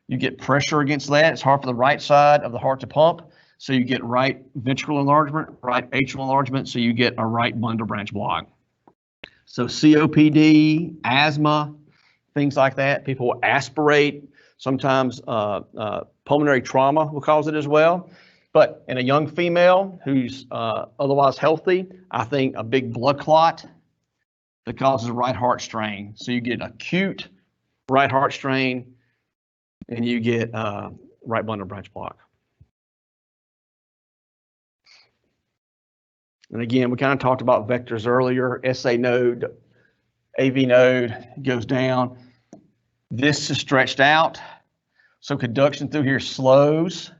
you get pressure against that. It's hard for the right side of the heart to pump. So you get right ventricle enlargement, right atrial enlargement. So you get a right bundle branch block. So COPD, asthma, things like that. People will aspirate. Sometimes pulmonary trauma will cause it as well. But in a young female who's otherwise healthy, I think a big blood clot that causes a right heart strain. So you get acute right heart strain and you get right bundle branch block. And again, we kind of talked about vectors earlier. SA node, AV node goes down. This is stretched out. So conduction through here slows.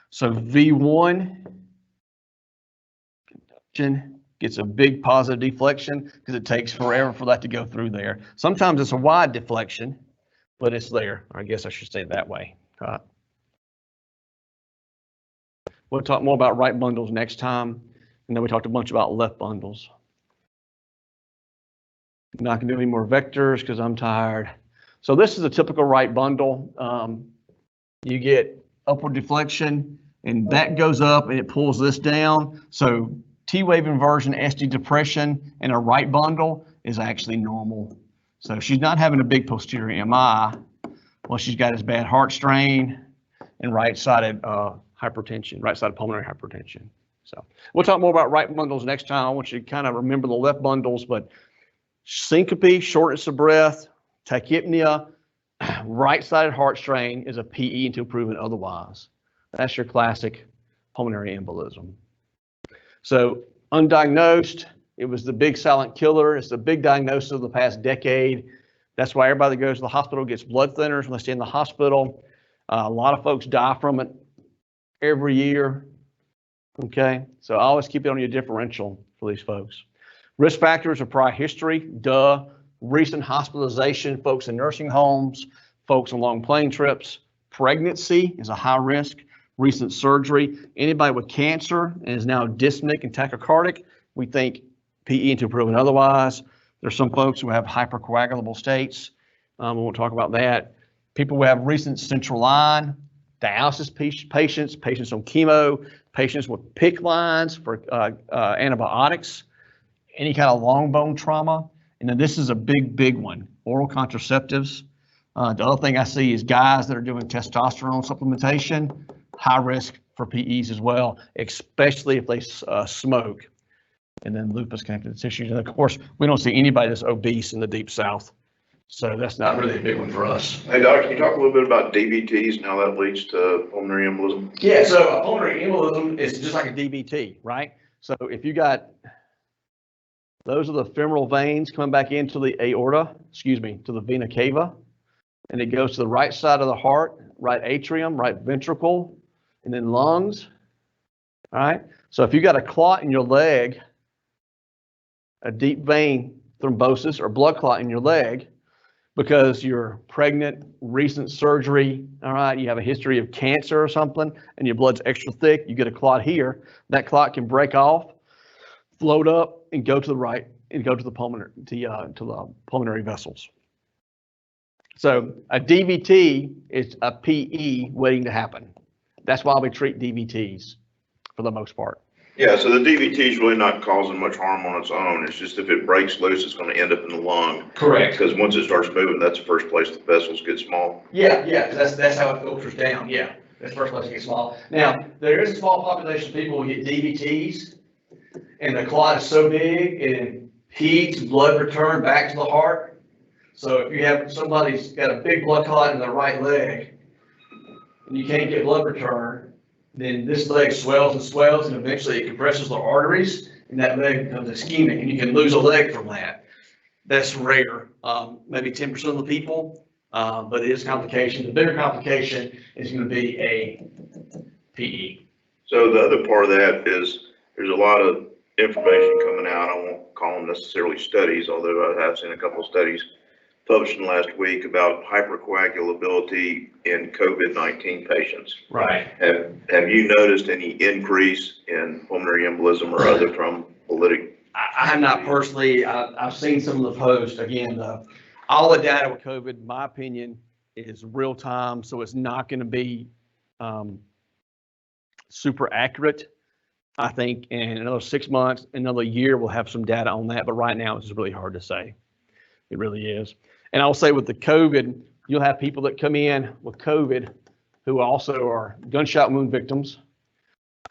So V1 conduction gets a big positive deflection because it takes forever for that to go through there. Sometimes it's a wide deflection, but it's there. I guess I should say it that way. We'll talk more about right bundles next time. And then we talked a bunch about left bundles. I'm not going to do any more vectors because I'm tired. So this is a typical right bundle. You get upward deflection and that goes up and it pulls this down. So T-wave inversion, ST depression in a right bundle is actually normal. So she's not having a big posterior MI. Well, she's got this bad heart strain and right-sided hypertension, right-sided pulmonary hypertension. So we'll talk more about right bundles next time. I want you to kind of remember the left bundles, but syncope, shortness of breath, tachypnea, right-sided heart strain is a PE until proven otherwise. That's your classic pulmonary embolism. So undiagnosed, it was the big silent killer. It's the big diagnosis of the past decade. That's why everybody that goes to the hospital gets blood thinners when they stay in the hospital. A lot of folks die from it every year. Okay, so I always keep it on your differential for these folks. Risk factors are prior history, recent hospitalization, folks in nursing homes, folks on long plane trips. Pregnancy is a high risk. Recent surgery. Anybody with cancer and is now dyspneic and tachycardic, we think PE until proven otherwise. There's some folks who have hypercoagulable states. We won't talk about that. People who have recent central line, dialysis patients, patients on chemo, patients with PICC lines for antibiotics, any kind of long bone trauma. And then this is a big one, oral contraceptives. The other thing I see is guys that are doing testosterone supplementation, high risk for PEs as well, especially if they smoke. And then lupus connective tissues. And of course, we don't see anybody that's obese in the deep south. So that's not really a big one for us. Hey, Doc, can you talk a little bit about DVTs and how that leads to pulmonary embolism? Yeah, so a pulmonary embolism is just like a DVT, right? So if you got, those are the femoral veins coming back into the aorta, to the vena cava, and it goes to the right side of the heart, right atrium, right ventricle, and then lungs, all right? So if you got a clot in your leg, a deep vein thrombosis or blood clot in your leg, because you're pregnant, recent surgery, all right, you have a history of cancer or something, and your blood's extra thick, you get a clot here, that clot can break off, float up, and go to the right, and go to the pulmonary, to the pulmonary vessels. So a DVT is a PE waiting to happen. That's why we treat DVTs for the most part. Yeah, so the DVT is really not causing much harm on its own. It's just if it breaks loose, it's going to end up in the lung. Correct. Because once it starts moving, that's the first place the vessels get small. Yeah, that's how it filters down. Yeah. That's the first place to get small. Now, there is a small population of people who get DVTs, and the clot is so big, it impedes blood return back to the heart. So if you have somebody's got a big blood clot in their right leg, and you can't get blood return, then this leg swells and swells, and eventually it compresses the arteries, and that leg becomes ischemic, and you can lose a leg from that. That's rare, maybe 10% of the people, but it is a complication. The bigger complication is going to be a PE. So the other part of that is there's a lot of information coming out. I won't call them necessarily studies, although I have seen a couple of studies published in the last week about hypercoagulability in COVID-19 patients. Right. Have you noticed any increase in pulmonary embolism or other thrombolytic? I have not personally. I've seen some of the posts. Again, all the data with COVID, in my opinion, is real time, so it's not going to be super accurate. I think in another 6 months, another year, we'll have some data on that. But right now, it's really hard to say. It really is. And I'll say with the COVID, you'll have people that come in with COVID who also are gunshot wound victims,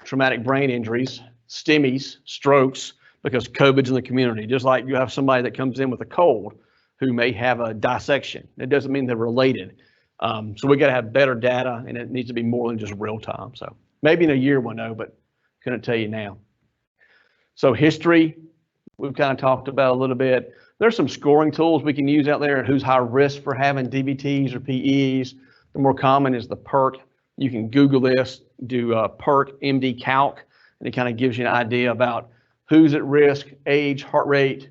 traumatic brain injuries, STEMIs, strokes, because COVID's in the community. Just like you have somebody that comes in with a cold who may have a dissection. It doesn't mean they're related. So we got to have better data, and it needs to be more than just real time. So maybe in a year we'll know, but couldn't tell you now. So history, we've kind of talked about a little bit. There's some scoring tools we can use out there, who's high risk for having DVTs or PEs. The more common is the PERC. You can Google this, do PERC MD Calc, and it kind of gives you an idea about who's at risk, age, heart rate,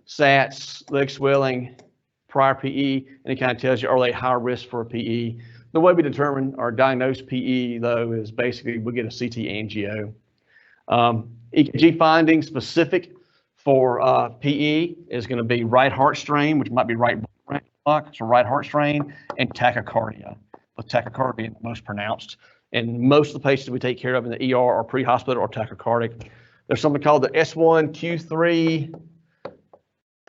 SATs, leg swelling, prior PE, and it kind of tells you, are they high risk for a PE? The way we determine or diagnose PE, though, is basically we get a CT angio. EKG findings specific for PE is going to be right heart strain, which might be right block, so right heart strain, and tachycardia, with tachycardia being the most pronounced. And most of the patients we take care of in the ER are pre-hospital or tachycardic. There's something called the S1, Q3,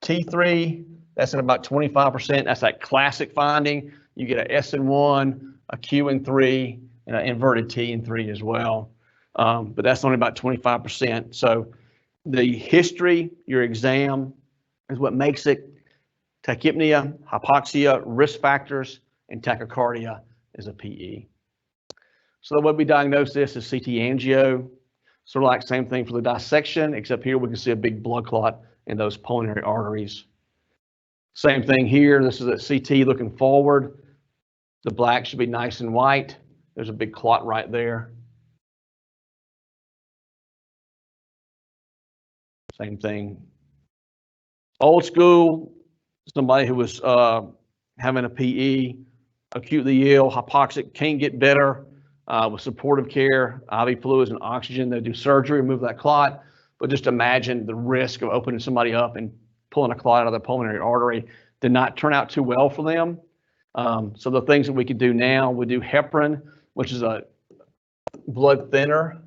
T3. That's at about 25%. That's that classic finding. You get a S in 1, a Q in 3, and an inverted T in 3 as well. But that's only about 25%. So the history, your exam, is what makes it. Tachypnea, hypoxia, risk factors, and tachycardia is a PE. So the way we diagnose this is CT angio. Sort of like same thing for the dissection, except here we can see a big blood clot in those pulmonary arteries. Same thing here. This is a CT looking forward. The black should be nice and white. There's a big clot right there. Same thing. Old school, somebody who was having a PE, acutely ill, hypoxic, can't get better with supportive care, IV fluids and oxygen. They do surgery, remove that clot. But just imagine the risk of opening somebody up and pulling a clot out of the pulmonary artery did not turn out too well for them. So the things that we could do now, we do heparin, which is a blood thinner.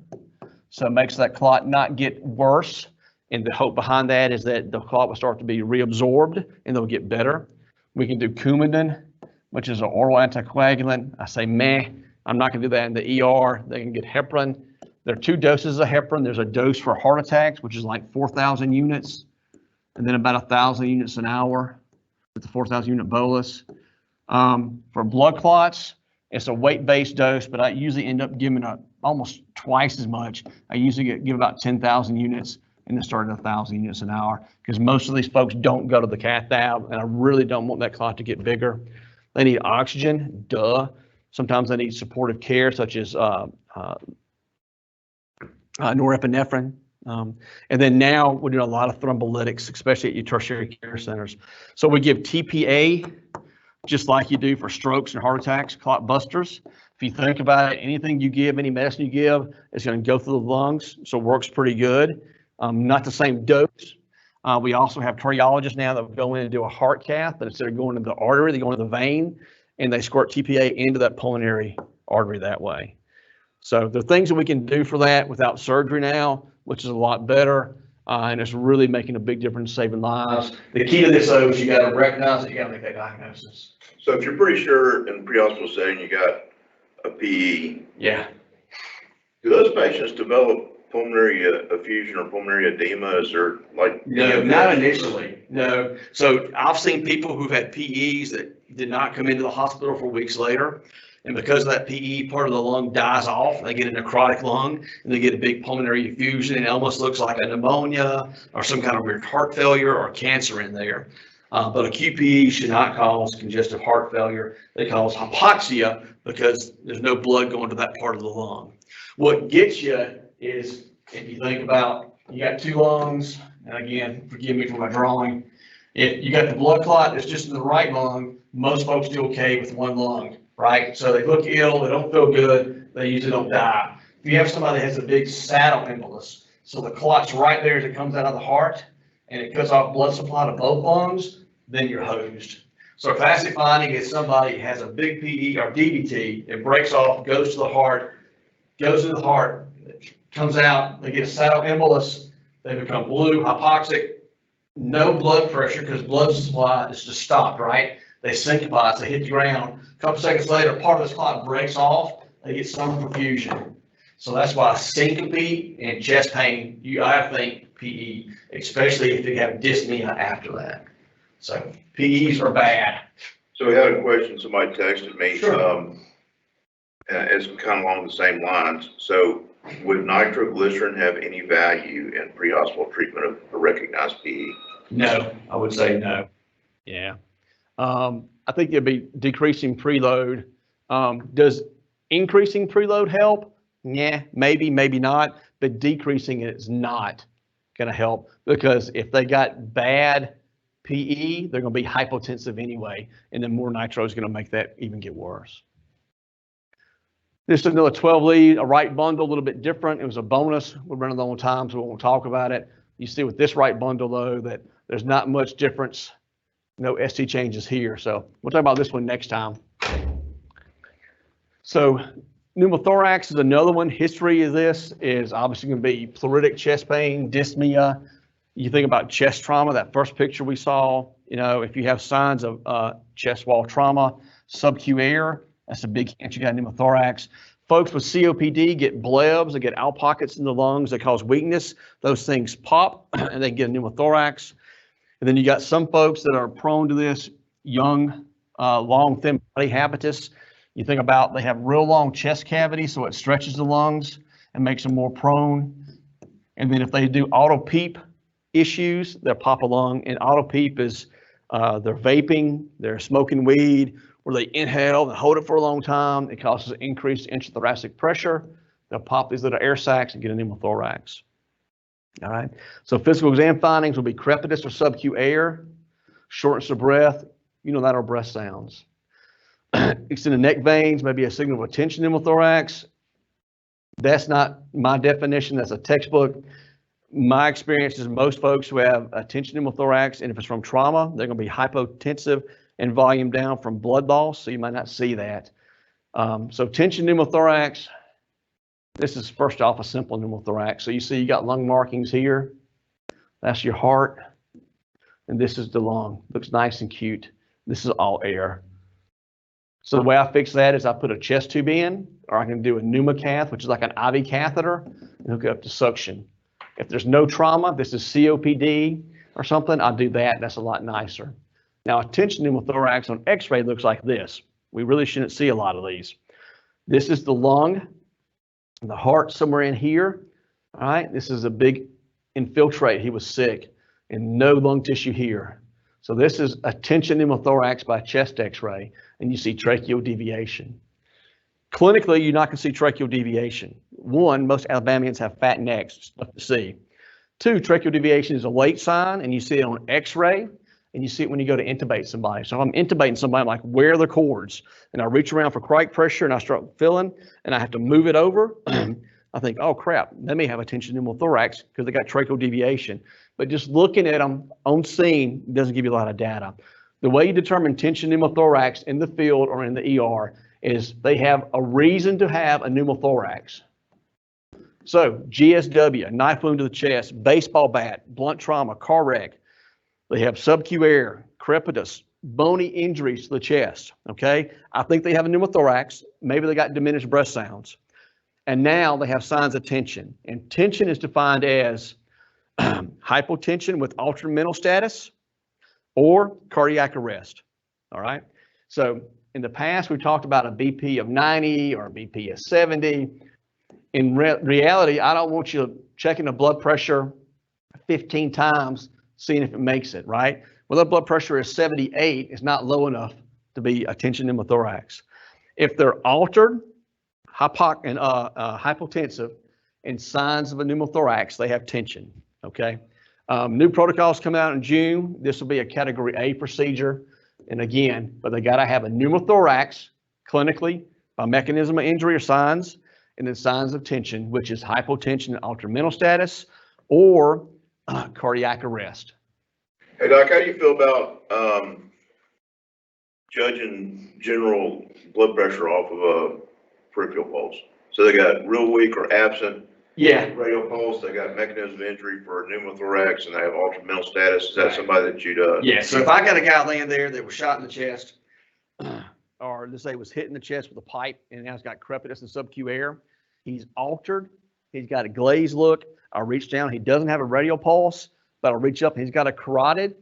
So it makes that clot not get worse. And the hope behind that is that the clot will start to be reabsorbed and they'll get better. We can do Coumadin, which is an oral anticoagulant. I say meh. I'm not going to do that in the ER. They can get heparin. There are 2 doses of heparin. There's a dose for heart attacks, which is like 4,000 units, and then about 1,000 units an hour with the 4,000 unit bolus. For blood clots, it's a weight-based dose, but I usually end up giving almost twice as much. I usually give about 10,000 units and then start at 1,000 units an hour, because most of these folks don't go to the cath lab, and I really don't want that clot to get bigger. They need oxygen, duh. Sometimes they need supportive care, such as norepinephrine. And then now we're doing a lot of thrombolytics, especially at your tertiary care centers. So we give TPA, just like you do for strokes and heart attacks, clot busters. If you think about it, anything you give, any medicine you give, is going to go through the lungs, so it works pretty good. Not the same dose. We also have cardiologists now that go in and do a heart cath, but instead of going into the artery, they go into the vein, and they squirt TPA into that pulmonary artery that way. So there are things that we can do for that without surgery now, which is a lot better, and it's really making a big difference, saving lives. The key to this, though, is you got to recognize it, you got to make that diagnosis. So if you're pretty sure in the pre-hospital setting you got a PE, Yeah. do those patients develop pulmonary effusion or pulmonary edema? Is there like? No, not initially, no. So I've seen people who've had PEs that did not come into the hospital for weeks later. And because of that PE, part of the lung dies off, they get a necrotic lung and they get a big pulmonary effusion and it almost looks like a pneumonia or some kind of weird heart failure or cancer in there. But acute PE should not cause congestive heart failure. They cause hypoxia because there's no blood going to that part of the lung. What gets you is, if you think about, you got two lungs, and again, forgive me for my drawing. If you got the blood clot that's just in the right lung, most folks do okay with one lung, right? So they look ill, they don't feel good, they usually don't die. If you have somebody that has a big saddle embolus, so the clot's right there as it comes out of the heart, and it cuts off blood supply to both lungs, then you're hosed. So a classic finding is somebody has a big PE or DVT, it breaks off, goes to the heart, comes out, they get a saddle embolus, they become blue, hypoxic, no blood pressure because blood supply is just stopped, right? They syncopate, they hit the ground. A couple seconds later, part of this clot breaks off, they get some perfusion. So that's why syncope and chest pain, I think PE, especially if you have dyspnea after that. So PEs are bad. So we had a question, somebody texted me. Sure. It's kind of along the same lines. So would nitroglycerin have any value in pre-hospital treatment of a recognized PE? No, I would say no. Yeah. I think it'd be decreasing preload. Does increasing preload help? Yeah, maybe, maybe not, but decreasing it is not going to help because if they got bad PE, they're going to be hypotensive anyway, and then more nitro is going to make that even get worse. This is another 12 lead, a right bundle, a little bit different. It was a bonus. We're running low on time, so we won't talk about it. You see with this right bundle, though, that there's not much difference. No ST changes here. So we'll talk about this one next time. So pneumothorax is another one. History of this is obviously going to be pleuritic chest pain, dyspnea. You think about chest trauma, that first picture we saw, if you have signs of chest wall trauma, sub-Q air, that's a big hint you got pneumothorax. Folks with COPD get blebs, they get out pockets in the lungs that cause weakness. Those things pop and they get a pneumothorax. And then you got some folks that are prone to this, young, long, thin body habitus. You think about they have real long chest cavity, so it stretches the lungs and makes them more prone. And then if they do auto PEEP issues, they'll pop a lung. And auto PEEP is they're vaping, they're smoking weed, where they inhale and hold it for a long time. It causes increased intrathoracic pressure. They'll pop these little air sacs and get a pneumothorax. All right. So physical exam findings will be crepitus or sub-Q air, shortness of breath. You know that are breath sounds. Extended neck veins may be a signal of a tension pneumothorax. That's not my definition. That's a textbook. My experience is most folks who have a tension pneumothorax, and if it's from trauma, they're going to be hypotensive and volume down from blood loss, so you might not see that. So tension pneumothorax, this is first off a simple pneumothorax. So you see you got lung markings here. That's your heart. And this is the lung. Looks nice and cute. This is all air. So the way I fix that is I put a chest tube in, or I can do a pneumocath, which is like an IV catheter, and hook it up to suction. If there's no trauma, this is COPD or something, I'll do that. That's a lot nicer. Now, a tension pneumothorax on x-ray looks like this. We really shouldn't see a lot of these. This is the lung, the heart somewhere in here. All right, this is a big infiltrate. He was sick and no lung tissue here. So this is a tension pneumothorax by chest x-ray, and you see tracheal deviation. Clinically, you're not going to see tracheal deviation. One, most Alabamians have fat necks, tough to see. Two, tracheal deviation is a late sign, and you see it on x-ray. And you see it when you go to intubate somebody. So if I'm intubating somebody, I'm like, where are the cords? And I reach around for cardiac pressure and I start feeling and I have to move it over. I think, oh crap, they may have a tension pneumothorax because they got tracheal deviation. But just looking at them on scene doesn't give you a lot of data. The way you determine tension pneumothorax in the field or in the ER is they have a reason to have a pneumothorax. So GSW, knife wound to the chest, baseball bat, blunt trauma, car wreck. They have sub-Q air, crepitus, bony injuries to the chest, okay? I think they have a pneumothorax. Maybe they got diminished breath sounds. And now they have signs of tension. And tension is defined as hypotension with altered mental status or cardiac arrest, all right? So in the past, we talked about a BP of 90 or a BP of 70. In reality, I don't want you checking the blood pressure 15 times, seeing if it makes it, right? Well, the blood pressure is 78, it's not low enough to be a tension pneumothorax. If they're altered, hypotensive, and signs of a pneumothorax, they have tension, okay? New protocols come out in June. This will be a category A procedure. And again, but they gotta have a pneumothorax clinically by mechanism of injury or signs, and then signs of tension, which is hypotension and altered mental status or cardiac arrest. Hey Doc, how do you feel about judging general blood pressure off of a peripheral pulse? So they got real weak or absent radial pulse, they got mechanism of injury for pneumothorax, and they have altered mental status. Is that somebody that you'd Yeah, so if I got a guy laying there that was shot in the chest, or let's say was hit in the chest with a pipe and now he's got crepitus and sub-Q air, he's altered, he's got a glazed look, I'll reach down, he doesn't have a radial pulse, but I'll reach up and he's got a carotid,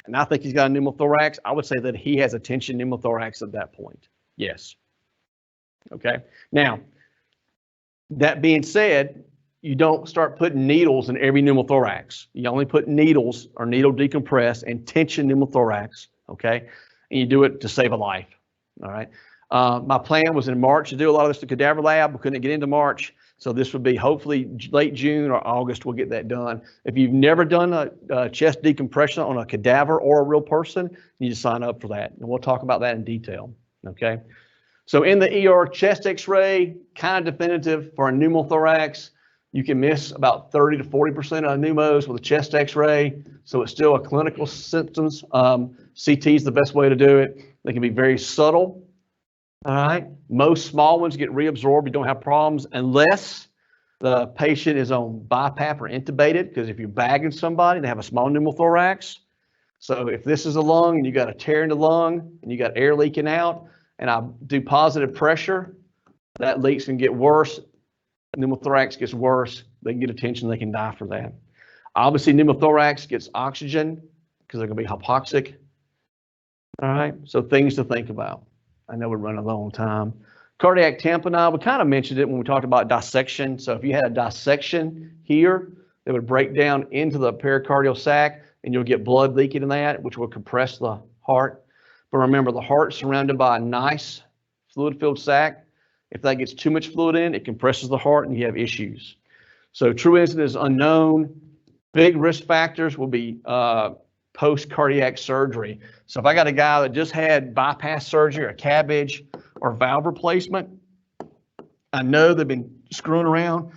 and I think he's got a pneumothorax, I would say that he has a tension pneumothorax at that point. Yes. Okay. Now, that being said, you don't start putting needles in every pneumothorax. You only put needles or needle decompress and tension pneumothorax, okay? And you do it to save a life, all right? My plan was in March to do a lot of this to cadaver lab. We couldn't get into March, so this would be hopefully late June or August we'll get that done. If you've never done a chest decompression on a cadaver or a real person, you need to sign up for that, and we'll talk about that in detail, okay? So in the ER, chest x-ray, kind of definitive for a pneumothorax. You can miss about 30 to 40% of pneumos with a chest x-ray. So it's still a clinical symptoms. CT is the best way to do it. They can be very subtle. All right. Most small ones get reabsorbed. You don't have problems unless the patient is on BiPAP or intubated, because if you're bagging somebody, they have a small pneumothorax. So if this is a lung and you got a tear in the lung and you got air leaking out, and I do positive pressure, that leaks can get worse. Pneumothorax gets worse. They can get attention. They can die for that. Obviously, pneumothorax gets oxygen because they're going to be hypoxic. All right. So things to think about. I know we're running low on time. Cardiac tamponade, we kind of mentioned it when we talked about dissection. So if you had a dissection here, it would break down into the pericardial sac, and you'll get blood leaking in that, which will compress the heart. But remember, the heart's surrounded by a nice fluid-filled sac. If that gets too much fluid in, it compresses the heart and you have issues. So true incidence is unknown. Big risk factors will be post-cardiac surgery. So if I got a guy that just had bypass surgery or CABG or valve replacement, I know they've been screwing around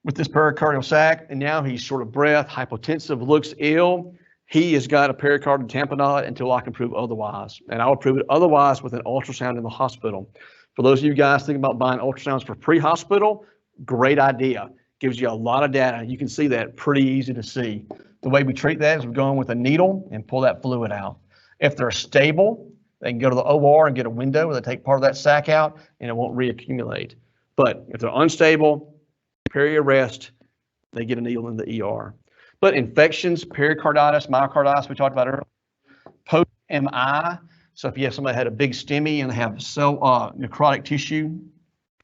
with this pericardial sac, and now he's short of breath, hypotensive, looks ill. He has got a pericardial tamponade until I can prove otherwise. And I will prove it otherwise with an ultrasound in the hospital. For those of you guys thinking about buying ultrasounds for pre-hospital, great idea. Gives you a lot of data. You can see that pretty easy to see. The way we treat that is we go in with a needle and pull that fluid out. If they're stable, they can go to the OR and get a window where they take part of that sac out and it won't reaccumulate. But if they're unstable, peri-arrest, they get a needle in the ER. But infections, pericarditis, myocarditis, we talked about earlier, post-MI. So if you have somebody that had a big STEMI and they have cell necrotic tissue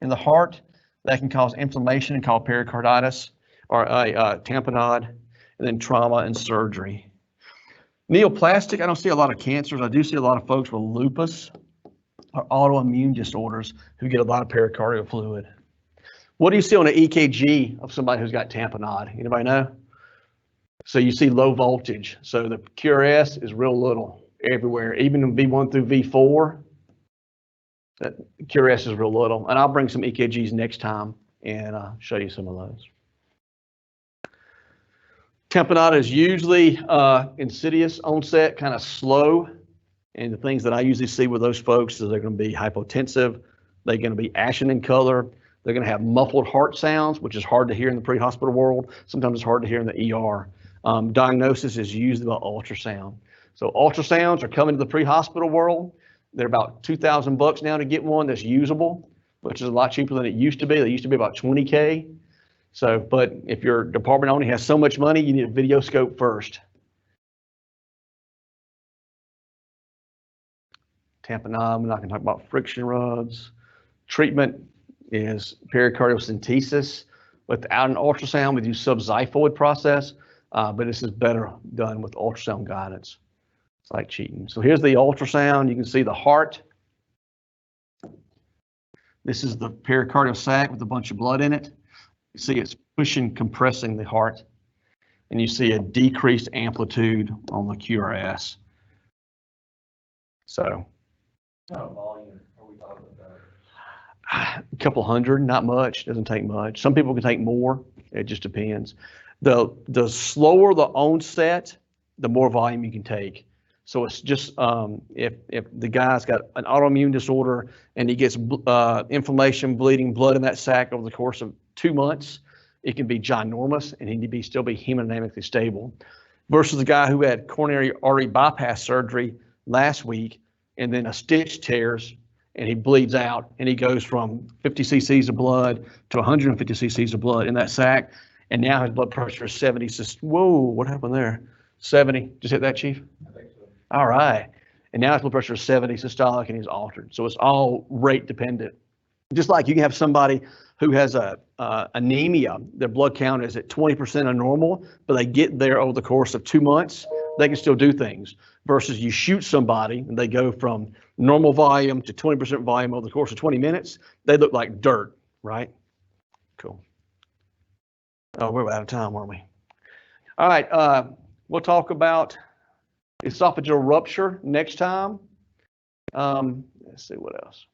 in the heart, that can cause inflammation and cause pericarditis or a tamponade, and then trauma and surgery. Neoplastic, I don't see a lot of cancers. I do see a lot of folks with lupus or autoimmune disorders who get a lot of pericardial fluid. What do you see on an EKG of somebody who's got tamponade? Anybody know? So you see low voltage. So the QRS is real little everywhere, even in V1 through V4. That QRS is real little. And I'll bring some EKGs next time and show you some of those. Tamponade is usually insidious onset, kind of slow. And the things that I usually see with those folks is they're going to be hypotensive. They're going to be ashen in color. They're going to have muffled heart sounds, which is hard to hear in the pre-hospital world. Sometimes it's hard to hear in the ER. Diagnosis is usually by ultrasound. So ultrasounds are coming to the pre-hospital world. They're about $2,000 now to get one that's usable, which is a lot cheaper than it used to be. They used to be about $20K. So, but if your department only has so much money, you need a video scope first. Tamponade, we're not going to talk about friction rods. Treatment is pericardiocentesis. Without an ultrasound, we do subxiphoid process, but this is better done with ultrasound guidance. It's like cheating. So here's the ultrasound. You can see the heart. This is the pericardial sac with a bunch of blood in it. You see it's pushing, compressing the heart, and you see a decreased amplitude on the QRS. So, What kind of volume are we talking about? a couple hundred, not much, doesn't take much. Some people can take more, it just depends. The slower the onset, the more volume you can take. So it's just, if the guy's got an autoimmune disorder and he gets inflammation, bleeding, blood in that sac over the course of 2 months, it can be ginormous and he can still be hemodynamically stable. Versus the guy who had coronary artery bypass surgery last week and then a stitch tears and he bleeds out and he goes from 50 cc's of blood to 150 cc's of blood in that sac, and now his blood pressure is 70. Says, whoa, what happened there? 70. Just hit that, Chief? I think so. All right. And now his blood pressure is 70 systolic and he's altered. So it's all rate dependent. Just like you can have somebody who has anemia, their blood count is at 20% of normal, but they get there over the course of 2 months, they can still do things. Versus you shoot somebody and they go from normal volume to 20% volume over the course of 20 minutes, they look like dirt, right? Cool. Oh, we're out of time, weren't we? All right, we'll talk about esophageal rupture next time. Let's see what else.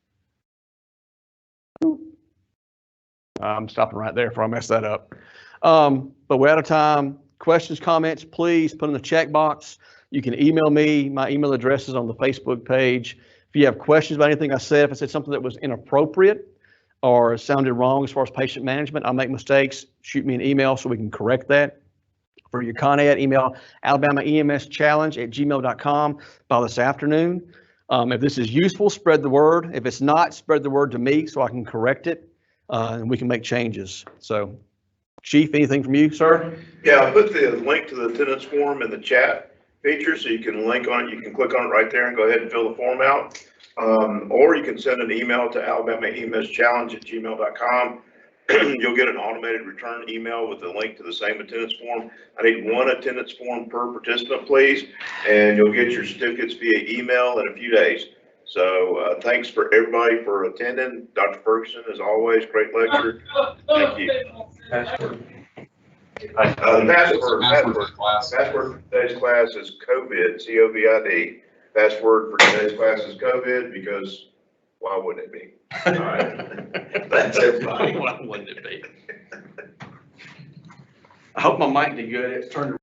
I'm stopping right there before I mess that up. But we're out of time. Questions, comments, please put in the chat box. You can email me. My email address is on the Facebook page. If you have questions about anything I said, if I said something that was inappropriate or sounded wrong as far as patient management, I make mistakes, shoot me an email so we can correct that. For your Con Ed, email Alabama EMS Challenge at gmail.com by this afternoon. If this is useful, spread the word. If it's not, spread the word to me so I can correct it and we can make changes. So, Chief, anything from you, sir? Yeah, I put the link to the attendance form in the chat feature, so you can link on it. You can click on it right there and go ahead and fill the form out. Or you can send an email to Alabama EMS Challenge at gmail.com. You'll get an automated return email with the link to the same attendance form. I need one attendance form per participant, please, and you'll get your certificates via email in a few days. So thanks for everybody for attending. Dr. Ferguson, as always, great lecture. Thank you. Password. Password for today's class is COVID, COVID. Password for today's class is COVID, because why wouldn't it be? All right. That's everybody. Why wouldn't it be? I hope my mic did good. It's turned